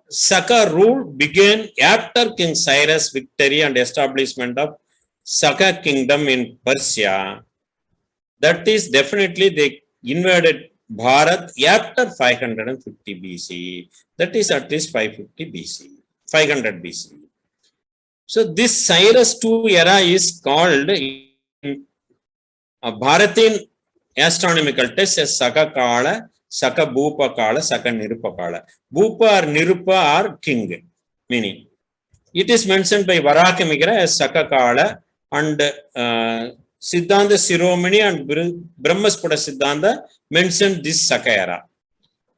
Saka rule began after King Cyrus' victory and establishment of Saka kingdom in Persia. That is definitely they invaded Bharat after 550 BCE. That is at least 550 BCE, 500 BCE. So this Cyrus II era is called in Bharatian astronomical text as Saka Kala, Saka Bhupa Kala, Saka Nirupa Kala. Bhupa or Nirupa are king, meaning. It is mentioned by Varakamigra as Saka Kala, and Siddhanta Siromani and Brahmasputa Siddhanta mentioned this Saka era.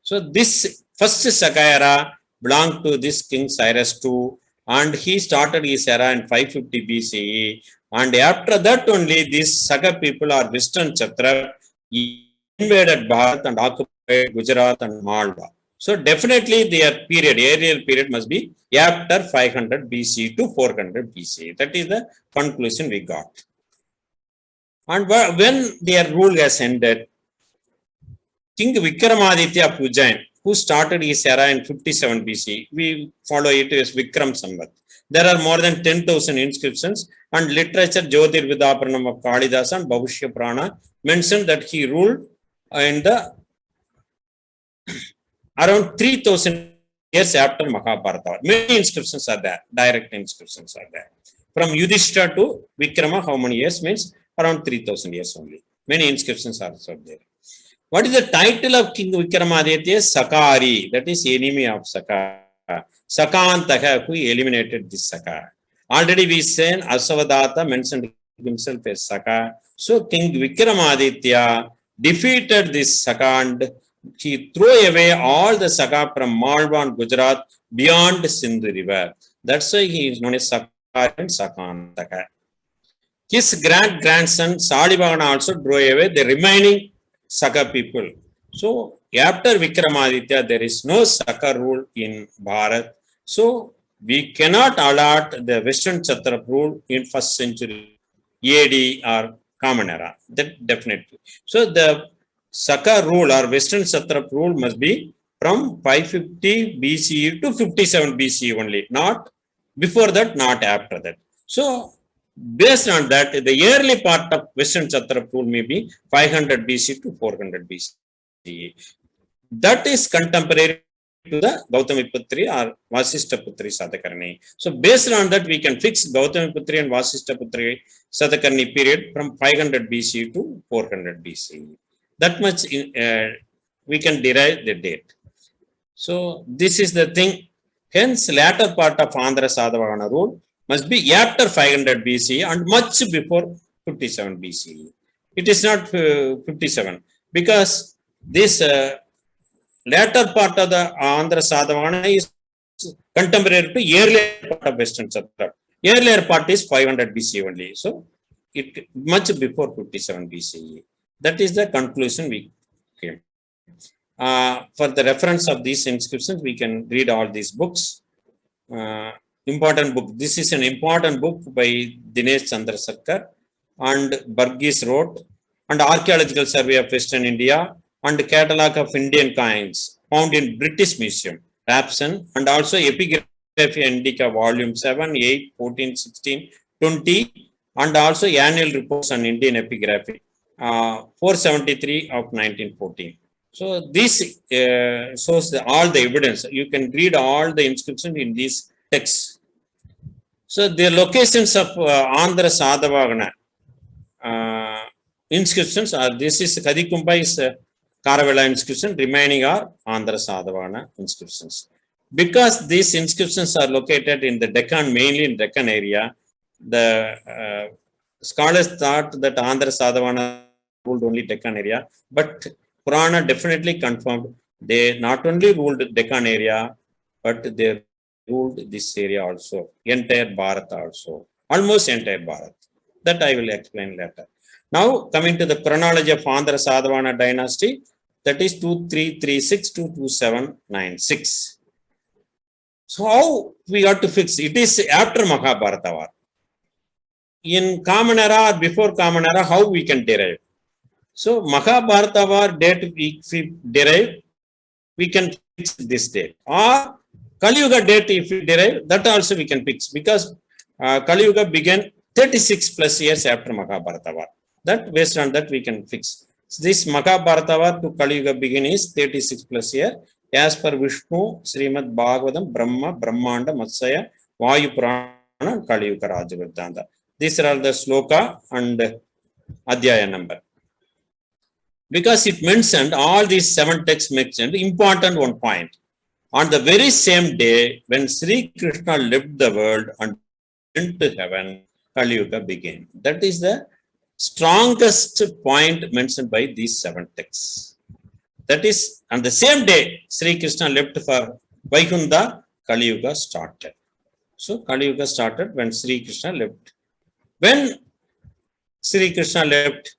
So this first Saka era belonged to this King Cyrus II, and he started his era in 550 BCE. And after that only, these Saka people are Western Chatra invaded Bharat and occupied Gujarat and Malwa. So definitely their period, aerial period must be after 500 BC to 400 BC. That is the conclusion we got. And when their rule has ended, King Vikramaditya of Ujjain, who started his era in 57 BC, we follow it as Vikram Samvat. There are more than 10,000 inscriptions, and literature Jyotir Vidaparanam of Kalidasa and Bhavushya Prana mentioned that he ruled in the around 3,000 years after Mahabharata. Many inscriptions are there, direct inscriptions are there. From Yudhishthira to Vikrama, how many years means around 3,000 years only. Many inscriptions are also there. What is the title of King Vikramaditya? Sakari, that is enemy of Saka. Sakantaha, who eliminated this Saka. Already we said Asavadata mentioned himself as Saka. So King Vikramaditya defeated this Saka and he threw away all the Saka from Malwa and Gujarat beyond Sindhu river. That's why he is known as Saka and Sakantaka. His grandson Salivana also drew away the remaining Saka people. So after Vikramaditya, there is no Saka rule in Bharat. So we cannot allot the Western Satrap rule in 1st century AD or Common Era. That definitely. So the Saka rule or Western Satrap rule must be from 550 BCE to 57 BCE only, not before that, not after that. So based on that, the early part of Western Satrap rule may be 500 BC to 400 BCE. That is contemporary to the Gautamiputri or Vasishtaputri Satakarni. So based on that, we can fix Gautamiputri and Vasishtaputri Satakarni period from 500 BC to 400 BC. That much we can derive the date. So this is the thing. Hence, latter part of Andhra Satavahana rule must be after 500 BC and much before 57 BC. It is not 57 because this latter part of the Andhra Satavahana is contemporary to earlier part of Western Satrap. Earlier part is 500 BC only. So it much before 57 BC. That is the conclusion we came. For the reference of these inscriptions, we can read all these books. Important book. This is an important book by Dinesh Chandrasekhar and Burgess wrote, and Archaeological Survey of Western India and Catalogue of Indian Coins found in British Museum, Rapson, and also Epigraphy Indica Volume 7, 8, 14, 16, 20, and also Annual Reports on Indian Epigraphy, 473 of 1914. So this shows all the evidence. You can read all the inscriptions in these texts. So the locations of Andhra Satavahana inscriptions are, this is Kadikumba is Karavela inscription, remaining are Andhra Satavahana inscriptions. Because these inscriptions are located in the Deccan, mainly in Deccan area, the scholars thought that Andhra Satavahana ruled only Deccan area, but Purana definitely confirmed they not only ruled Deccan area, but they ruled this area also, entire Bharat also, almost entire Bharat. That I will explain later. Now coming to the chronology of Andhra Satavahana Dynasty, that is 2336 to 2796. So how we got to fix it is after Mahabharata war. In Common Era or before Common Era, how we can derive? So Mahabharata war date if we derive, we can fix this date. Or Kaliyuga date if we derive, that also we can fix because Kaliyuga began 36 plus years after Mahabharata war. That based on that we can fix. So this Mahabharata war to Kaliyuga begin is 36 plus year. As per Vishnu, Srimad Bhagavatam, Brahma, Brahmanda, Matsaya, Vayu Purana, and Kaliyuga Rajavardhana. These are all the sloka and adhyaya number. Because it mentioned all these 7 texts mentioned, important one point. On the very same day when Sri Krishna left the world and went to heaven, Kaliyuga began. That is the strongest point mentioned by these 7 texts. That is, on the same day Sri Krishna left for Vaikunta, Kaliyuga started. So Kaliyuga started when Sri Krishna left. When Sri Krishna left,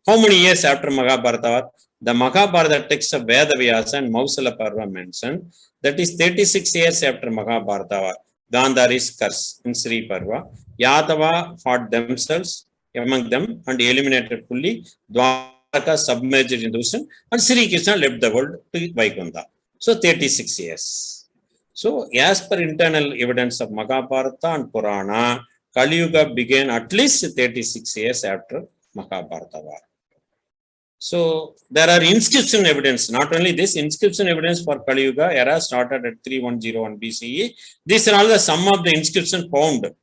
how many years after Mahabharata? The Mahabharata text of Veda Vyasa and Mausala Parva mentioned that is 36 years after Mahabharata. Gandhari's curse in Sri Parva. Yadava fought themselves among them and eliminated fully. Dwarka submerged in the ocean, and Sri Krishna left the world to Vaikuntha. So 36 years. So as per internal evidence of Mahabharata and Purana, Kaliyuga began at least 36 years after Mahabharata war. So there are inscription evidence, not only this, inscription evidence for Kaliyuga era started at 3101 BCE. These are all the some of the inscriptions found,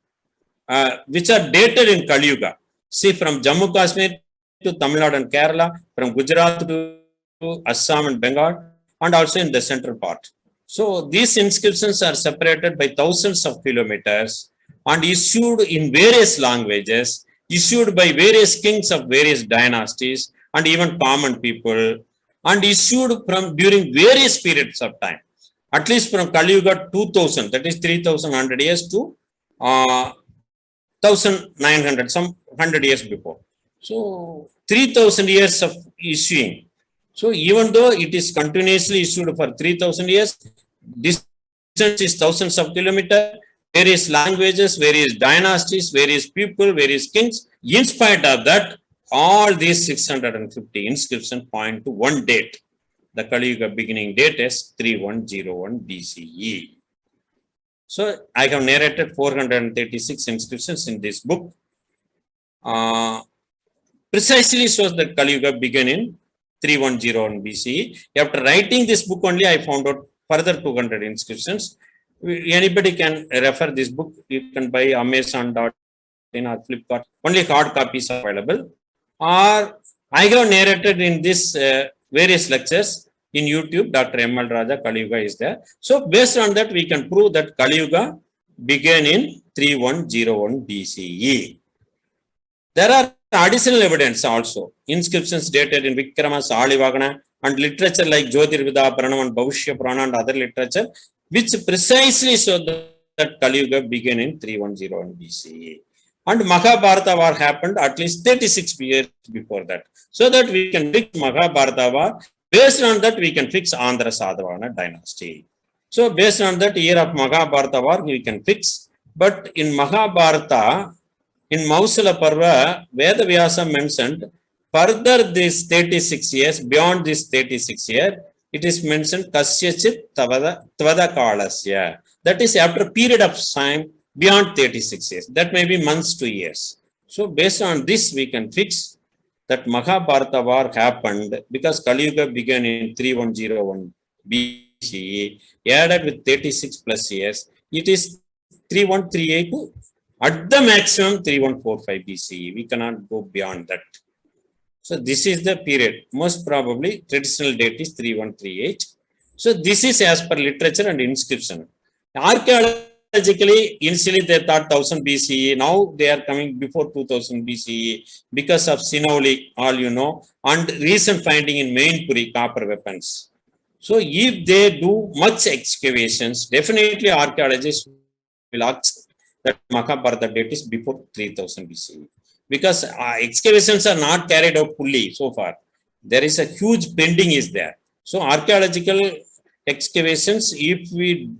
which are dated in Kaliyuga. See, from Jammu Kashmir to Tamil Nadu and Kerala, from Gujarat to Assam and Bengal, and also in the central part. So these inscriptions are separated by thousands of kilometers and issued in various languages, issued by various kings of various dynasties and even common people, and issued from during various periods of time, at least from Kaliyuga 2000, that is 3100 years to 1900, some 100 years before. So 3000 years of issuing. So even though it is continuously issued for 3000 years, distance is thousands of kilometers, various languages, various dynasties, various people, various kings. In spite of that, all these 650 inscriptions point to one date. The Kaliyuga beginning date is 3101 BCE. So I have narrated 436 inscriptions in this book. Precisely shows that Kaliyuga began in 3101 BCE. After writing this book only, I found out further 200 inscriptions. Anybody can refer this book. You can buy Amazon.in or Flipkart. Only hard copies are available. Or I have narrated in this various lectures in YouTube. Dr. M.L.Raja, Kaliyuga is there. So based on that, we can prove that Kaliyuga began in 3101 BCE. There are additional evidence also. Inscriptions dated in Vikramaditya, Alivagana, and literature like Jyotirvida, Pranam, and Bhavishya Purana and other literature, which precisely show that Kaliyuga began in 3101 BCE. And Mahabharata war happened at least 36 years before that. So that we can fix Mahabharata war. Based on that, we can fix Andhra Satavahana Dynasty. So based on that year of Mahabharata war, we can fix. But in Mahabharata, in Mausala Parva, Veda Vyasa mentioned, further this 36 years, beyond this 36 years, it is mentioned Kasyachit Tvada Kalasya. That is after a period of time beyond 36 years. That may be months to years. So based on this, we can fix that Mahabharata war happened because Kaliyuga began in 3101 BCE, added with 36 plus years. It is 3138 to at the maximum 3145 BCE. We cannot go beyond that. So this is the period. Most probably traditional date is 3138. So this is as per literature and inscription. Archaeologically, initially they thought 1000 BCE. Now they are coming before 2000 BCE because of Sinoli, all you know, and recent finding in Mainpuri copper weapons. So if they do much excavations, definitely archaeologists will ask that Mahabharata date is before 3000 BCE. Because excavations are not carried out fully so far. There is a huge pending is there. So archaeological excavations, if we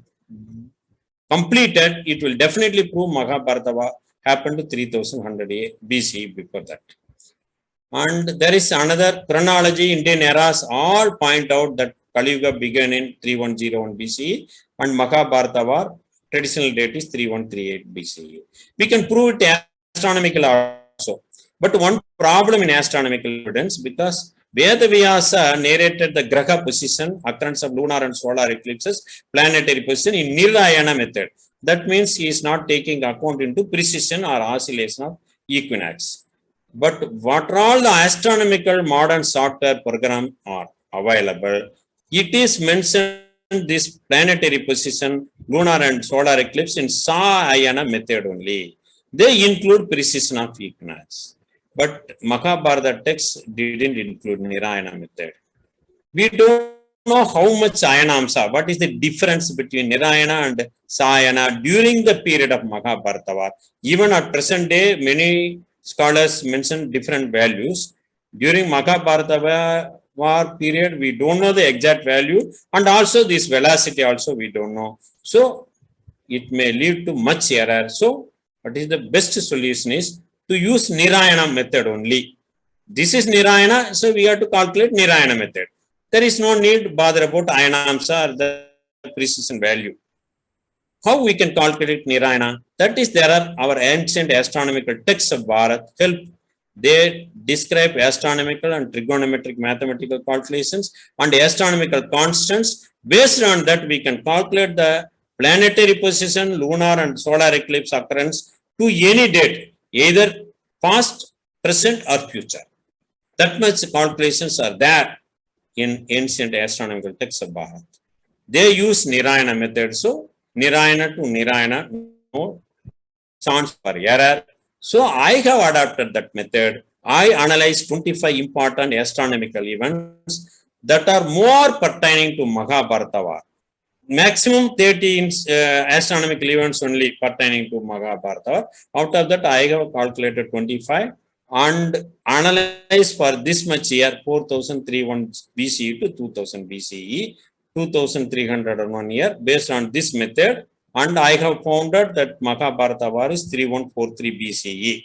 completed, it will definitely prove Mahabharata happened to 3100 BCE before that. And there is another chronology, Indian eras all point out that Kaliyuga began in 3101 BCE and Mahabharata war traditional date is 3138 BCE. We can prove it astronomical also. But one problem in astronomical evidence, because Veda Vyasa narrated the Graha position, occurrence of lunar and solar eclipses, planetary position in Nirayana method. That means he is not taking account into precision or oscillation of equinox. But what all the astronomical modern software program are available, it is mentioned this planetary position, lunar and solar eclipse in Sa-ayana method only. They include precision of equinox. But Mahabharata text didn't include Nirayana method. We don't know how much Ayanamsa, what is the difference between Nirayana and Sa-ayana during the period of Mahabharata war. Even at present day, many scholars mention different values. During Mahabharata war period, we don't know the exact value, and also this velocity also we don't know. So it may lead to much error. So what is the best solution is to use Nirayana method only. This is Nirayana, so we have to calculate Nirayana method. There is no need bother about Ayanamsa or the precision value. How we can calculate Nirayana? That is, there are our ancient astronomical texts of Bharat help. They describe astronomical and trigonometric mathematical calculations and astronomical constants. Based on that, we can calculate the planetary position, lunar and solar eclipse occurrence to any date, either past, present or future. That much calculations are there in ancient astronomical texts of Bharat. They use Nirayana method. So, Nirayana to Nirayana, no chance for error. So, I have adopted that method. I analyze 25 important astronomical events that are more pertaining to Mahabharata war. Maximum 13 astronomical events only pertaining to Mahabharata. Out of that, I have calculated 25 and analyzed for this much year 4031 BCE to 2000 BCE, 2301 year based on this method. And I have found out that Mahabharata war is 3143 BCE.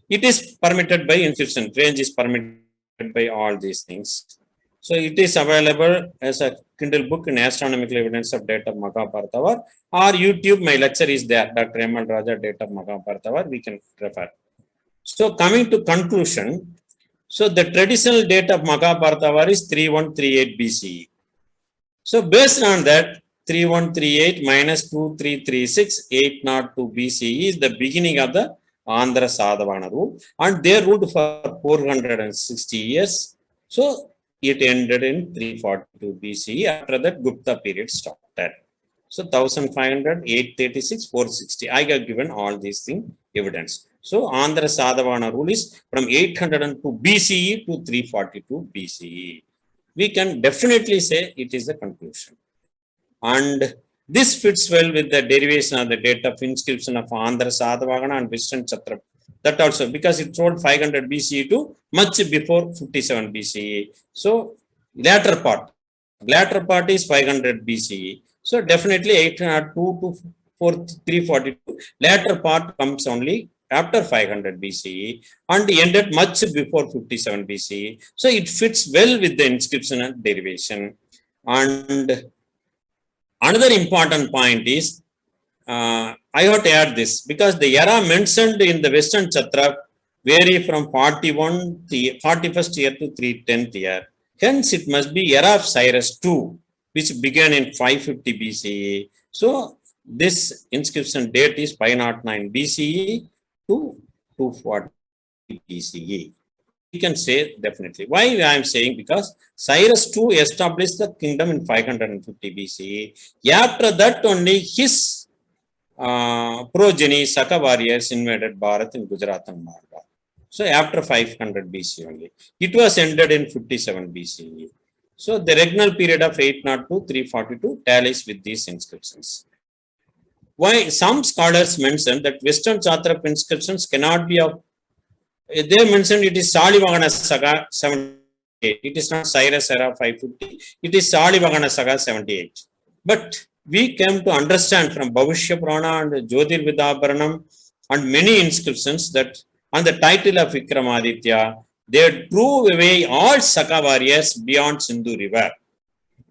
It is permitted by inscription. Range is permitted by all these things. So it is available as a Kindle book in Astronomical Evidence of Date of Mahabharata war, or YouTube. My lecture is there, Dr. M.L.Raja, Date of Mahabharata war. We can refer. So coming to conclusion, so the traditional date of Mahabharata war is 3138 BCE. So based on that, 3138 minus 2336, 802 BCE is the beginning of the Andhra Satavahana rule, and they ruled for 460 years. So it ended in 342 BCE. After that, Gupta period started. So 1500, 836, 460. I have given all these things evidence. So Andhra Satavahana rule is from 802 BCE to 342 BCE. We can definitely say it is a conclusion. And this fits well with the derivation of the date of inscription of Andhra Satavahana and Western Chhatrapati. That also, because it told 500 BCE to much before 57 BCE. So latter part is 500 BCE. So definitely 802 to 342. Latter part comes only after 500 BCE and ended much before 57 BCE. So it fits well with the inscription and derivation. And another important point is, I have to add this because the era mentioned in the Western Chhatrap vary from 41st year to 310th year. Hence, it must be era of Cyrus II, which began in 550 BCE. So, this inscription date is 509 BCE to 240 BCE. We can say definitely. Why I am saying? Because Cyrus II established the kingdom in 550 BCE. After that, only his progeny Saka warriors invaded Bharat in Gujarat and Maharashtra. So after 500 BC only. It was ended in 57 BCE. So the regnal period of 802 342 tallies with these inscriptions. Why some scholars mention that Western Chhatrap inscriptions cannot be of, they mentioned it is Salivagana Saga 78. It is not Cyrus era 550. It is Salivagana Saga 78. But we came to understand from Bhavishya Purana and Jyotir Vidabharanam and many inscriptions that on the title of Vikramaditya, they drove away all Saka warriors beyond Sindhu river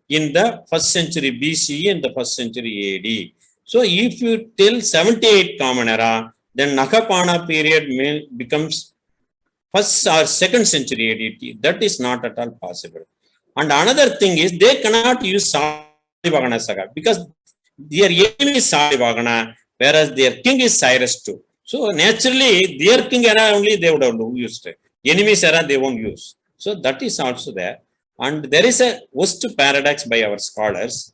in the 1st century BCE and the 1st century AD. So if you tell 78 Common Era, then Nakapana period becomes 1st or 2nd century AD. That is not at all possible. And another thing is they cannot use Salivagana Saga because their enemy is Salivagana, whereas their king is Cyrus II. So naturally, their king era only they would have used it. Enemies era they won't use. So that is also there. And there is a worst paradox by our scholars.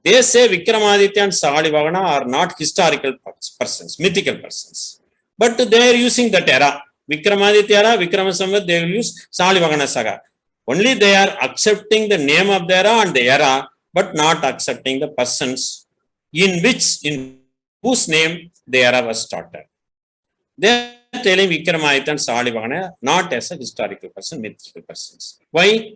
They say Vikramaditya and Salivagana are not historical persons, mythical persons. But they are using that era. Vikramaditya era, Vikramasamvat, they will use Salivagana Saga. Only they are accepting the name of the era and the era, but not accepting the persons in whose name the era was started. They are telling Vikramaditya and Salivagana not as a historical person, mythical persons. Why?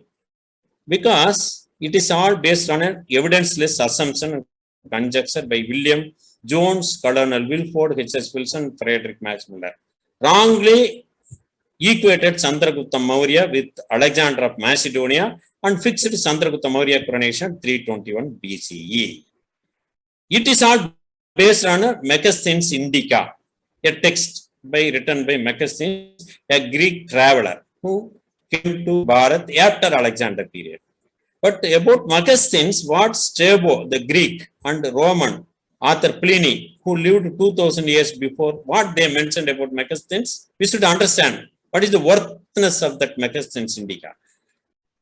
Because it is all based on an evidenceless assumption and conjecture by William Jones, Colonel Wilford, H.S. Wilson, Frederick Max Muller. wrongly equated Chandragupta Maurya with Alexander of Macedonia and fixed Chandragupta Maurya coronation 321 BCE. It is all based on Megasthenes Indica, a text written by Megasthenes, a Greek traveler who came to Bharat after Alexander period. But about Megasthenes, what Strabo, the Greek and Roman author Pliny, who lived 2000 years before, what they mentioned about Megasthenes, we should understand what is the worthiness of that Megasthenes Indica.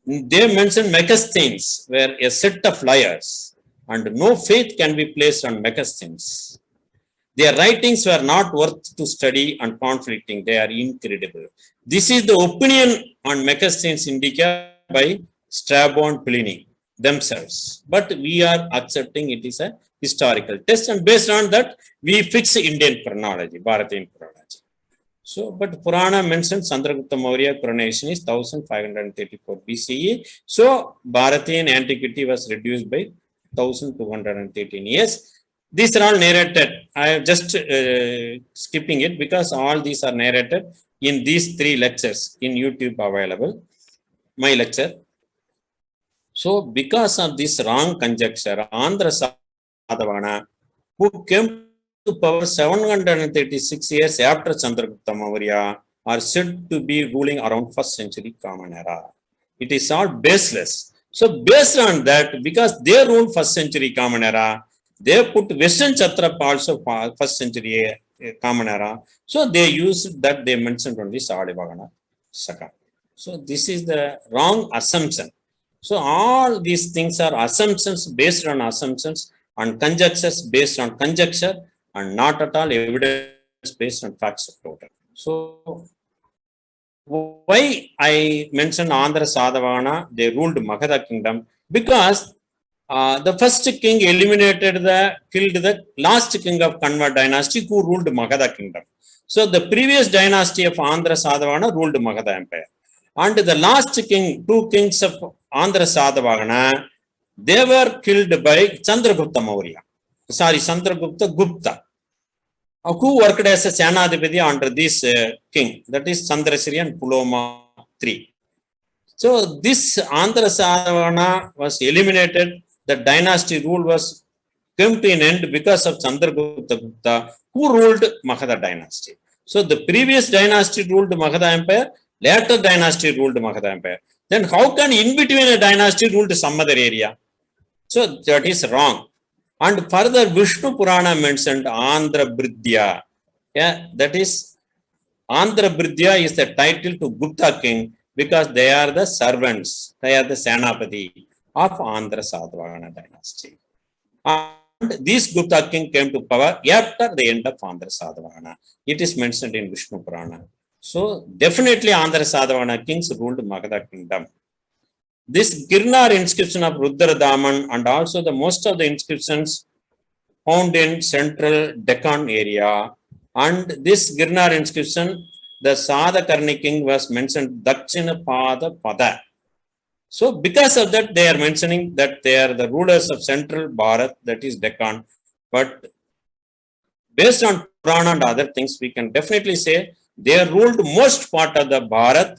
They mentioned Megasthenes were a set of liars, and no faith can be placed on Megasthenes. Their writings were not worth to study and conflicting. They are incredible. This is the opinion on Megasthenes Indica by Strabo and Pliny themselves. But we are accepting it is a historical test, and based on that, we fix Indian chronology, Bharatian chronology. So, but Purana mentions Chandragupta Maurya coronation is 1534 BCE. So, Bharatian antiquity was reduced by 1213 years. These are all narrated. I am just skipping it because all these are narrated in these 3 lectures in YouTube available. My lecture. So, because of this wrong conjecture, Andhra Satavahana, who came to power 736 years after Chandragupta Maurya, are said to be ruling around 1st century Common Era. It is all baseless. So, based on that, because they ruled 1st century Common Era, they put Western Chatrap also 1st century Common Era. So, they used that, they mentioned only Satyavahana Saka. So, this is the wrong assumption. So, all these things are assumptions based on assumptions and conjectures based on conjecture and not at all evidence based on facts supported. So, why I mentioned Andhra Satavahana, they ruled Magadha kingdom, because the first king killed the last king of Kanva dynasty who ruled Magadha kingdom. So, the previous dynasty of Andhra Satavahana ruled Magadha empire. And the last king, 2 kings of Andhra Satavahana, they were killed by Chandragupta Maurya. Chandragupta Gupta, who worked as a Chanadipati under this king, that is Chandrasiri and Puloma III. So, this Andhra Satavahana was eliminated. The dynasty rule came to an end because of Chandragupta Gupta, who ruled Magadha dynasty. So, the previous dynasty ruled Magadha empire, later dynasty ruled Magadha empire. Then how can in between a dynasty ruled some other area? So, that is wrong. And further, Vishnu Purana mentioned Andhra Bridya. Yeah, that is, Andhra Bridya is the title to Gupta king because they are the servants, they are the Senapati of Andhra Satavahana dynasty. And this Gupta king came to power after the end of Andhra Satavahana. It is mentioned in Vishnu Purana. So, definitely Andhra Satavahana kings ruled Magadha kingdom. This Girnar inscription of Rudradaman and also the most of the inscriptions found in central Deccan area, and this Girnar inscription, the Sadakarni king was mentioned Dakshina Pada Pada. So, because of that, they are mentioning that they are the rulers of central Bharat, that is Deccan. But based on Purana and other things, we can definitely say they ruled most part of the Bharat,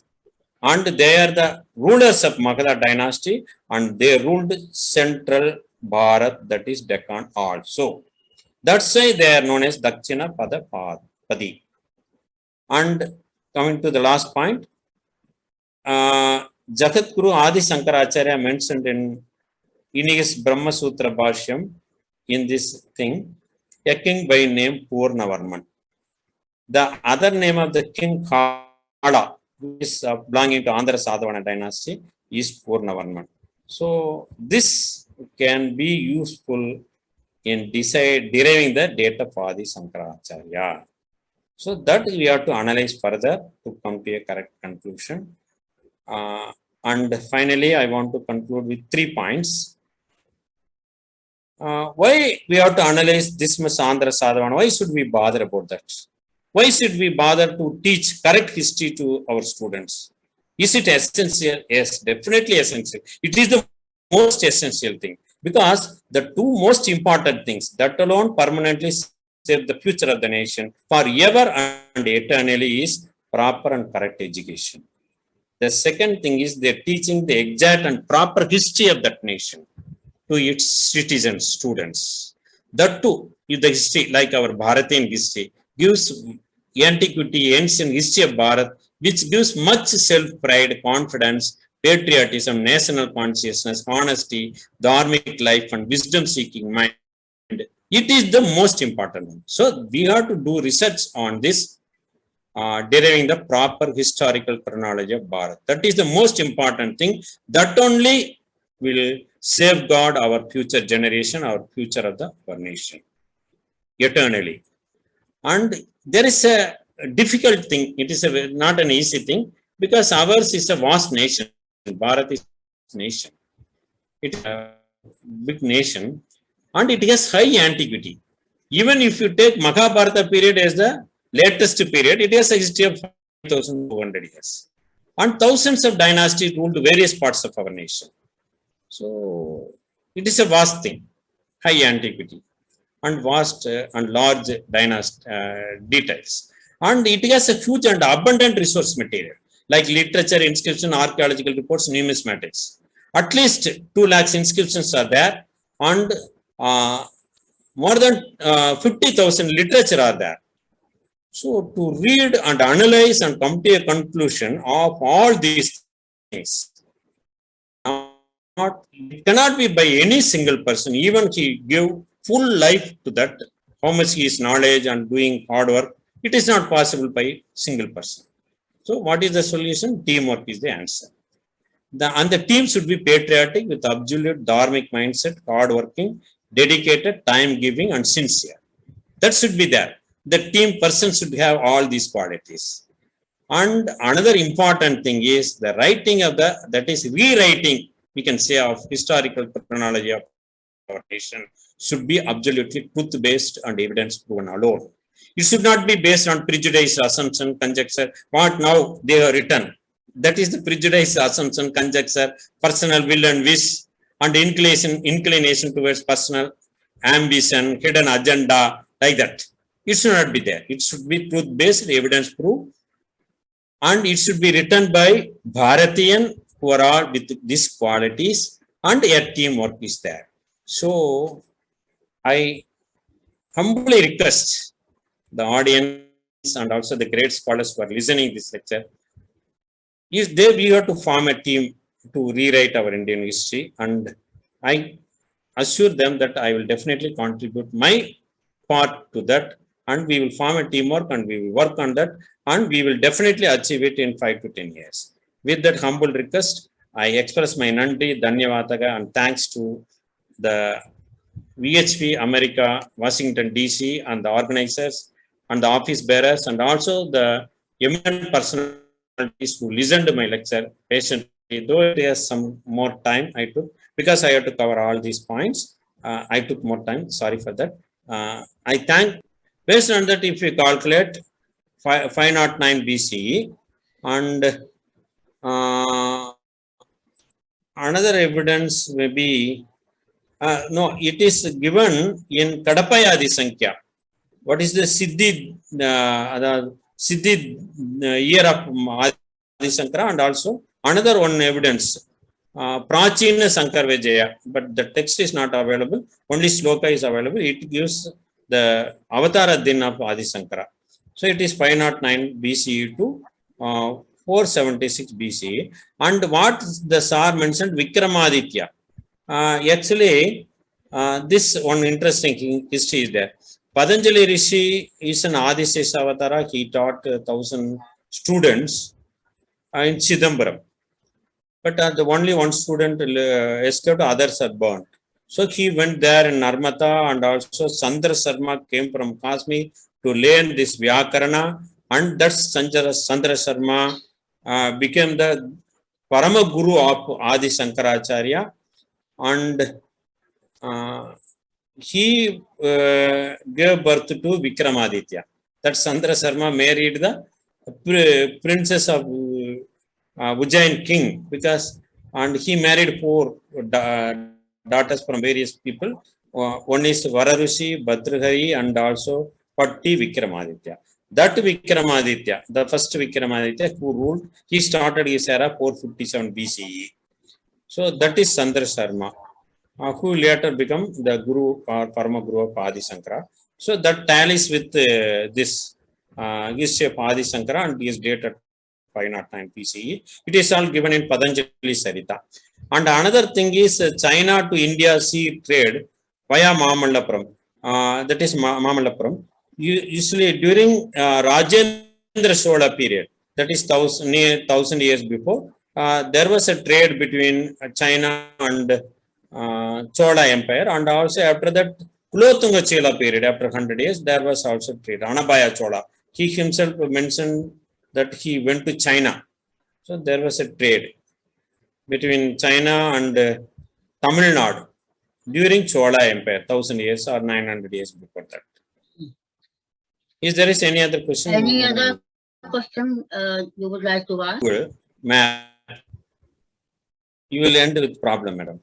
and they are the rulers of Magadha dynasty, and they ruled central Bharat, that is Deccan also. That's why they are known as Dakshina Pada Padi. And coming to the last point, Jagat Guru Adi Shankaracharya mentioned in his Brahma Sutra Bhashyam in this thing, a king by name Purnavarman. The other name of the king Kala, is belonging to Andhra Satavahana dynasty, is Purnavarman. So, this can be useful in deriving the date of Adi Shankaracharya. So, that we have to analyze further to come to a correct conclusion. And finally, I want to conclude with 3 points. Why we have to analyze this much Andhra Satavahana? Why should we bother about that? Why should we bother to teach correct history to our students? Is it essential? Yes, definitely essential. It is the most essential thing, because the 2 most important things that alone permanently save the future of the nation forever and eternally is proper and correct education. The second thing is they're teaching the exact and proper history of that nation to its citizens, students. That too, if the history, like our Bharatian history, gives antiquity, ancient history of Bharat, which gives much self-pride, confidence, patriotism, national consciousness, honesty, dharmic life, and wisdom-seeking mind. It is the most important one. So we have to do research on this, deriving the proper historical chronology of Bharat. That is the most important thing. That only will safeguard our future generation, our future of our nation, eternally. And there is a difficult thing. It is not an easy thing because ours is a vast nation. Bharat is a nation. It is a big nation and it has high antiquity. Even if you take Mahabharata period as the latest period, it has a history of 5,200 years. And thousands of dynasties ruled various parts of our nation. So it is a vast thing, high antiquity and vast and large dynasty details. And it has a huge and abundant resource material like literature, inscription, archaeological reports, numismatics. At least 2 lakhs inscriptions are there and more than 50,000 literature are there. So to read and analyze and come to a conclusion of all these things, it cannot be by any single person. Even he give full life to that, how much he is knowledge and doing hard work, it is not possible by single person. So what is the solution? Teamwork is the answer. And the team should be patriotic with absolute dharmic mindset, hardworking, dedicated, time-giving, and sincere. That should be there. The team person should have all these qualities. And another important thing is the writing of that is rewriting, we can say, of historical chronology of our nation should be absolutely truth-based and evidence-proven alone. It should not be based on prejudice, assumption, conjecture, what now they have written. That is the prejudice, assumption, conjecture, personal will and wish, and inclination towards personal ambition, hidden agenda, like that. It should not be there. It should be truth-based, evidence-proof, and it should be written by Bharatian who are all with these qualities, and a teamwork is there. So, I humbly request the audience and also the great scholars who are listening this lecture, is there we have to form a team to rewrite our Indian history, and I assure them that I will definitely contribute my part to that, and we will form a teamwork and we will work on that, and we will definitely achieve it in 5 to 10 years. With that humble request, I express my Nandri, Dhanyavadaga, and thanks to the VHP America, Washington DC, and the organizers and the office bearers, and also the eminent personalities who listened to my lecture patiently, though it has some more time I took, because I had to cover all these points. I took more time, sorry for that. I thank, based on that, if you calculate 509 BCE, and another evidence may be, no, it is given in Kadapaya Adi Sankhya. What is the Siddhi, year of Adi Sankara, and also another one evidence, Prachina Sankar Vijaya, but the text is not available, only sloka is available. It gives the Avatara Din of Adi Sankara. So it is 509 BCE to 476 BCE. And what the Sar mentioned, Vikramaditya. Actually, this one interesting history is there. Patanjali Rishi is an Adisesha Avatara. He taught 1,000 students in Chidambaram. But the only one student escaped, others are burnt. So he went there in Narmata, and also Sandra Sharma came from Kashmir to learn this Vyakarana, and that Sandra Sharma became the Parama Guru of Adi Shankaracharya, and he gave birth to Vikramaditya. That Sandra Sharma married the princess of Ujjain king, because, and he married 4 daughters from various people. One is Vararushi, Bhadrahari, and also Patti Vikramaditya. That Vikramaditya, the first Vikramaditya who ruled, he started his era 457 BCE. So that is Sandra Sharma, who later became the Guru or Parama Guru of Adi Sankara. So that tallies with this history of Adi Sankara, and he is dated 509 BCE. It is all given in Patanjali Sarita. And another thing is China to India sea trade via Mamallapuram. That is Mamallapuram. Usually during Rajendra Chola period, that is 1000 years before, there was a trade between China and Chola Empire, and also after that Kulothunga Chela period, after 100 years, there was also trade. Anabhaya Chola, he himself mentioned that he went to China. So there was a trade between China and Tamil Nadu during Chola Empire, 1000 years or 900 years before that. Is there is any other question? Any other question you would like to ask? Math. You will end with problem, madam.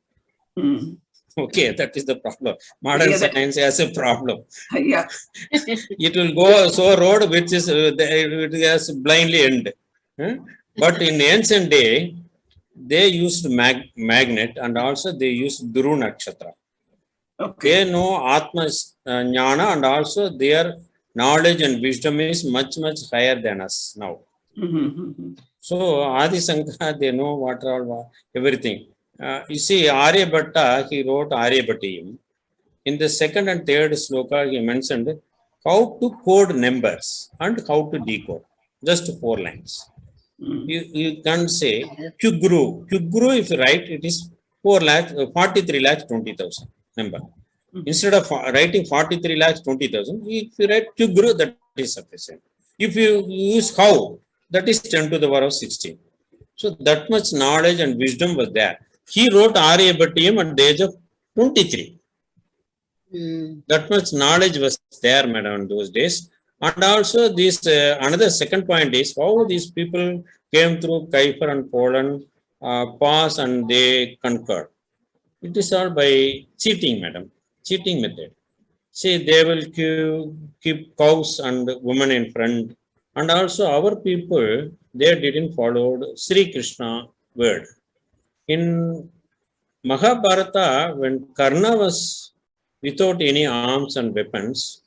Okay, that is the problem. Modern science has a problem. Yeah. It will go so road which is it has blindly end. But in ancient day, they used magnet, and also they used Dhuru Nakshatra. Okay. They know Atma Jnana, and also their knowledge and wisdom is much higher than us now. So Adi Sankara, they know what all everything. You see, Aryabhatta, he wrote Aryabhattiyam. In the second and third sloka, he mentioned how to code numbers and how to decode. Just 4 lines. You can say Kyugru. Kyugru, if you write, it is 43,20,000 number. Instead of writing 43,20,000, if you write Kyugru, that is sufficient. If you use how, that is 10 to the power of 16. So that much knowledge and wisdom was there. He wrote Aryabhattiyam at the age of 23. That much knowledge was there, madam, in those days. And also this another second point is how these people came through Kaifer and Poland, pass, and they conquered. It is all by cheating, madam. Cheating method. See, they will keep cows and women in front. And also our people, they didn't follow Sri Krishna word. In Mahabharata, when Karna was without any arms and weapons,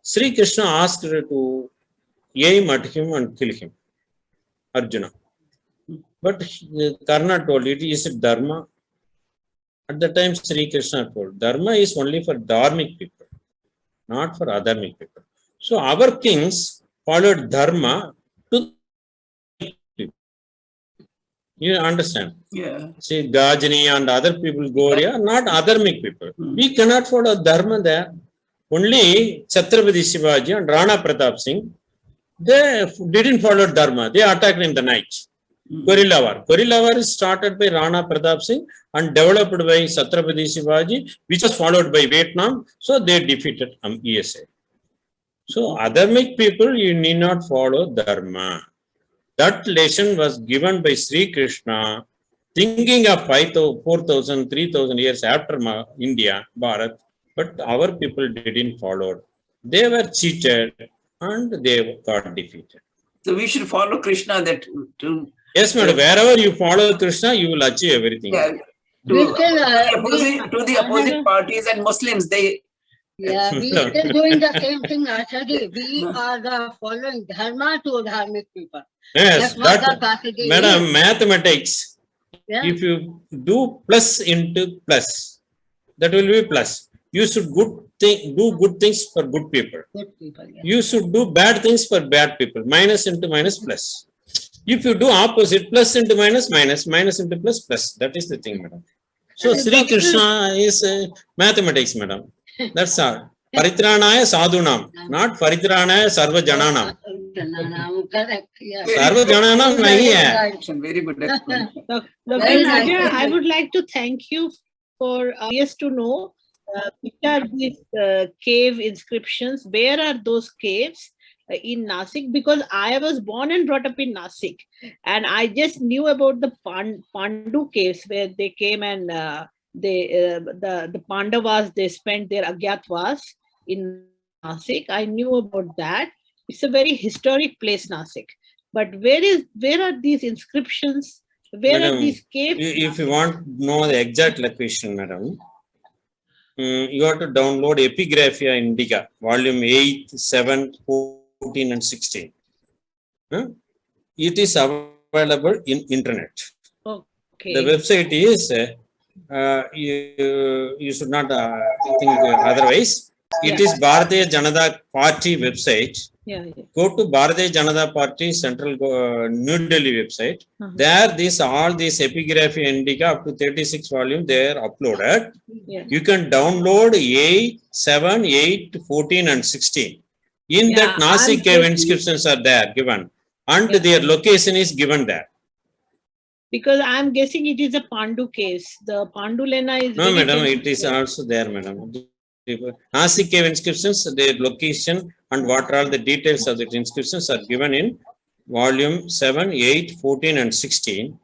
Sri Krishna asked her to aim at him and kill him, Arjuna. But Karna told, it is Dharma. At the time, Sri Krishna told, Dharma is only for dharmic people, not for adharmic people. So our kings followed Dharma to people. You understand? Yeah. See, Gajini and other people go there, not adharmic people. We cannot follow Dharma there. Only Chhatrapati Shivaji and Rana Pratap Singh, they didn't follow Dharma. They attacked in the night. Guerrilla war. Guerrilla war is started by Rana Pratap Singh and developed by Chhatrapati Shivaji, which was followed by Vietnam. So they defeated ESA. So adharmic people, you need not follow Dharma. That lesson was given by Sri Krishna, thinking of 4,000, 3,000 years after India, Bharat, but our people didn't follow. They were cheated and they got defeated. So we should follow Krishna that to. Yes, madam. Wherever you follow Krishna, you will achieve everything. Yeah, to the opposite parties and Muslims, they. Yeah, we are still doing the same thing, Acharya. We are the following Dharma to dharmic people. Yes, That's what the madam, mathematics. Yeah. If you do plus into plus, that will be plus. You should do good things for good people. Good people, yeah. You should do bad things for bad people. Minus into minus plus. If you do opposite, plus into minus, minus, minus into plus, plus. That is the thing, madam. So Sri Krishna is mathematics, madam. That's all. Paritranaya sadhunam, not Paritranaya sarva jananam. Correct. Yeah. Sarva jananam nahi hai. Very good explanation. Dr. Raja, I would like to thank you for us to know which are these cave inscriptions. Where are those caves in Nasik? Because I was born and brought up in Nasik, and I just knew about the Pandu caves where they came and the Pandavas, they spent their Agyatwas in Nasik. I knew about that. It's a very historic place, Nasik. But where are these inscriptions? Where Madam, are these caves? If you want to know the exact location, madam, you have to download Epigraphia Indica, volume 8, 7, 14 and 16. It is available in internet. Okay. The website is, you should not think otherwise. It is Bharatiya Janata Party website. Yeah. Go to Bharatiya Janata Party Central New Delhi website. There, all these Epigraphia Indica up to 36 volumes, they are uploaded. Yeah. You can download 8, 7, 8, 14 and 16. In that, Nasik cave inscriptions are there given. And their location is given there. Because I am guessing it is a Pandu case. The Pandulena is. No, madam, it is also there, madam. Nasik cave inscriptions, their location and what are all the details of the inscriptions are given in volume 7, 8, 14 and 16.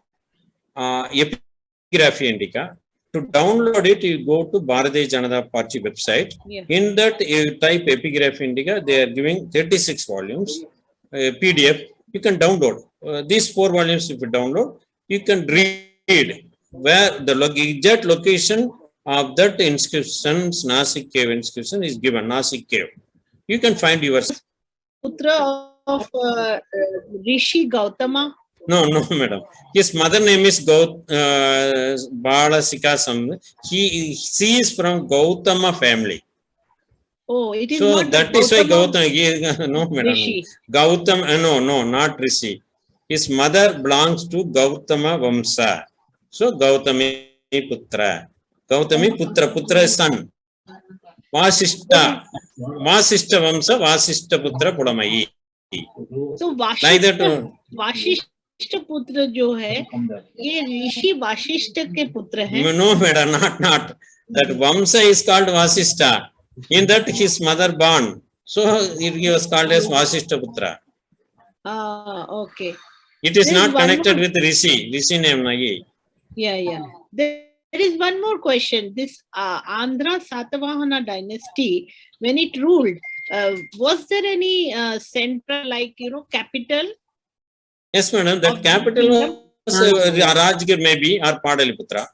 Epigraphia Indica. To download it, you go to Bharatiya Janata Party website. Yeah. In that, you type Epigraphia Indica, they are giving 36 volumes, PDF. You can download. These 4 volumes, if you download, you can read where the exact location of that inscriptions, Nasik cave inscription is given, Nasik cave. You can find yours. Putra of Rishi Gautama. No, madam. His mother name is Balasikasam. She is from Gautama family. Oh, it is so not that is why Gautama. No, madam. Rishi. Gautama, no, not Rishi. His mother belongs to Gautama Vamsa. So Gautami Putra. Gautami Putra is son. Vasishta Vamsa, Vasishta Putra Pudamai. So Vasishta Putra जो है, ये ऋषि वाशिष्ठ के पुत्र हैं. No, madam, not. That Vamsa is called Vasishta. In that his mother born. So he was called as Vasishta Putra. Okay. It is not connected with Rishi name Nagi. Yeah. There is one more question. This Andhra Satavahana Dynasty, when it ruled, was there any central, capital? Yes, madam. That capital was Rajgir maybe or Padaliputra.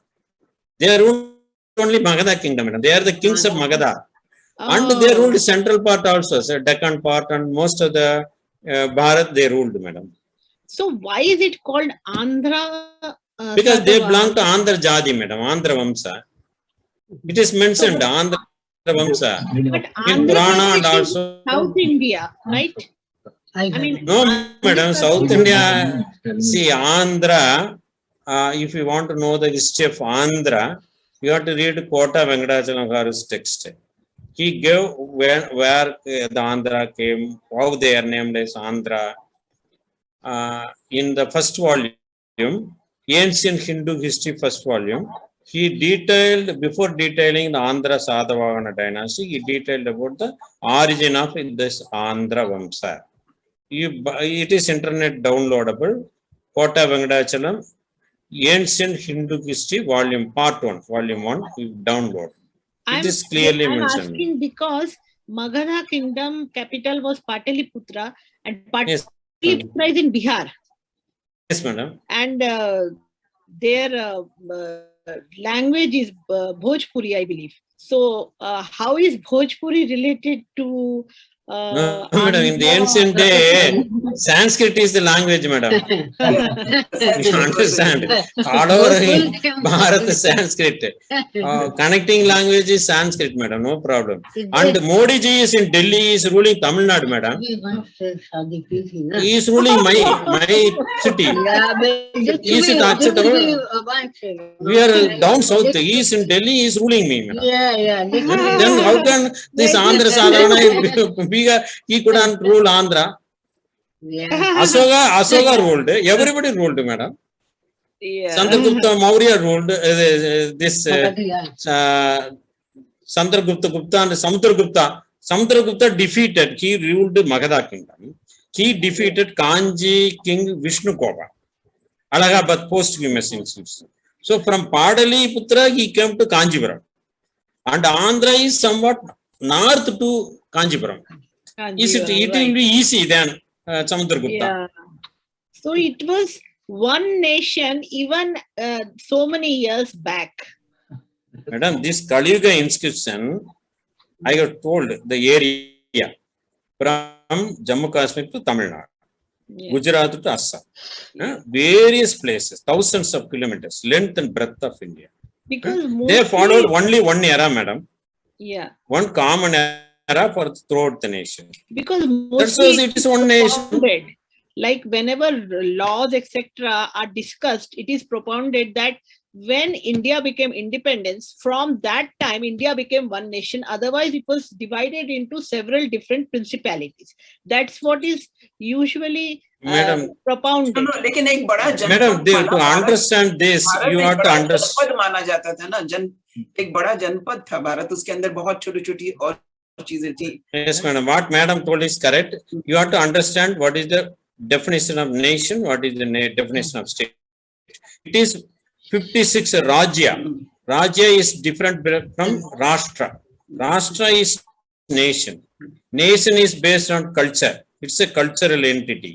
They ruled only Magadha kingdom, madam. They are the kings of Magadha. And they ruled central part also, so Deccan part and most of the Bharat they ruled, madam. So why is it called Andhra? Because they belong to Andhra Jadi, madam, Andhra Vamsa. It is mentioned, Andhra Vamsa. But in Purana and also. South India, right? No, madam, South India, see, Andhra, if you want to know the history of Andhra, you have to read Kota Venkatachalam Garu's text. He gave where the Andhra came, how they are named as Andhra. In the first volume, Ancient Hindu History first volume, he detailed, before detailing the Andhra Satavahana Dynasty, he detailed about the origin of this Andhra Vamsa. It is internet downloadable. Kota Venkatachalam, Ancient Hindu History, part 1, you download. It is clearly mentioned. I'm asking because Magadha kingdom capital was Pataliputra and Pataliputra is in Bihar. Yes, madam. And their language is Bhojpuri, I believe. So how is Bhojpuri related to no, madam, in the ancient day, Sanskrit is the language, madam. You understand? All over Bharat Sanskrit. Connecting language is Sanskrit, madam, no problem. And Modi ji is in Delhi, is ruling Tamil Nadu, madam. He is ruling my city. Is it acceptable? We are down south. He is in Delhi, he is ruling me, madam. Then how can this Andhra Sadhavana he couldn't rule Andhra? Asoka ruled. Everybody ruled, madam. Chandragupta Maurya ruled. This Chandragupta and Samudragupta defeated. He ruled Magadha kingdom. He defeated Kanji king Vishnu Kova. Allahabad post-humus inscription. So from Padaliputra, he came to Kanjipuram. And Andhra is somewhat north to Kanjipuram. Is it? It will be easy than Samudragupta. Yeah. So it was one nation even so many years back. Madam, this Kaliyuga inscription, I got told the area from Jammu Kashmir to Tamil Nadu, Yeah. Gujarat to Assam, various places, thousands of kilometers, length and breadth of India. Because They mostly, followed only one era, madam, yeah, one common era for throughout the nation. because That's mostly why it is one nation. propounded, like whenever laws etc. are discussed, it is propounded that when India became independence, from that time India became one nation. Otherwise, it was divided into several different principalities. That's what is usually Madam, propounded. No, लेकिन एक बड़ा जनपद Madam, था ना, to Bharat- understand this, Bharat you एक have to बड़ा understand. जनपद माना जाता था ना, एक बड़ा जनपद था भारत, उसके अंदर बहुत छोटी-छोटी और चीजें थी. Yes, madam. What madam told is correct. You have to understand what is the definition of nation, what is the definition of state. It is 56 Rajya. Rajya is different from Rashtra. Rashtra is nation. Nation is based on culture. It's a cultural entity.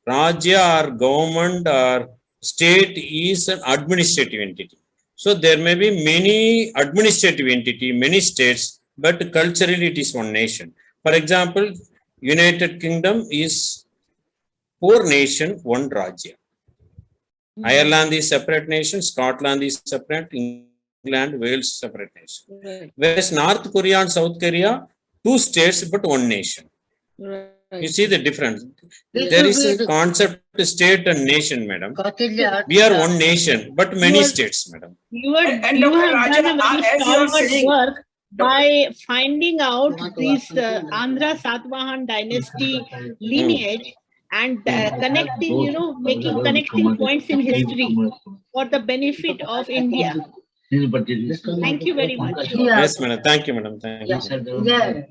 Rajya or government or state is an administrative entity. So there may be many administrative entity, many states, but culturally it is one nation. For example, United Kingdom is 4 nations, 1 Rajya. Ireland is separate nation, Scotland is separate, England, Wales separate nation. Right. Whereas North Korea and South Korea, 2 states but 1 nation. Right. You see the difference. This There will is be a the- concept state and nation, madam. Kautilya, We are one nation, but many You are- states, madam. You are And you Dr. have Raja, done a very as you are stalwart saying- work by finding out Not this working. Andhra Satavahana Dynasty lineage and connecting, making connecting points in history for the benefit of India. Thank you very much. Yeah. Yes, madam. Thank you, madam. Thank you. Yeah.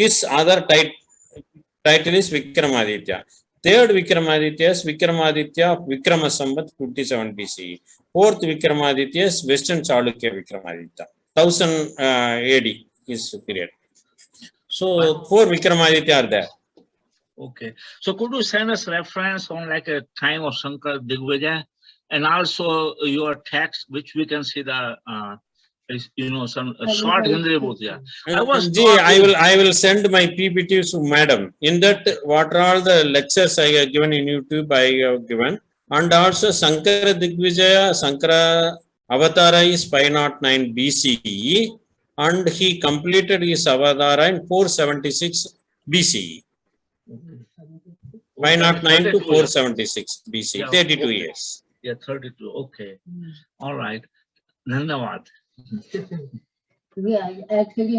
His other title is Vikramaditya. Third Vikramaditya is Vikramaditya of Vikrama Samvat 57 BCE. Fourth Vikramaditya is Western Chalukya Vikramaditya. 1000 AD is period. So 4 Vikramaditya are there. Okay. So could you send us reference on like a time of Shankar Digvijaya and also your text, which we can see the, some short Hindi both, yeah. I was I will send my PPT to madam. In that, what are all the lectures I have given in YouTube, I have given. And also Sankara Digvijaya, Sankara Avatara is 509 BCE. And he completed his Avatara in 476 BCE. 509 to 476 BCE, Yeah, 32 okay. years. Yeah, 32. Okay. All right. Dhanyavad. Yeah, actually,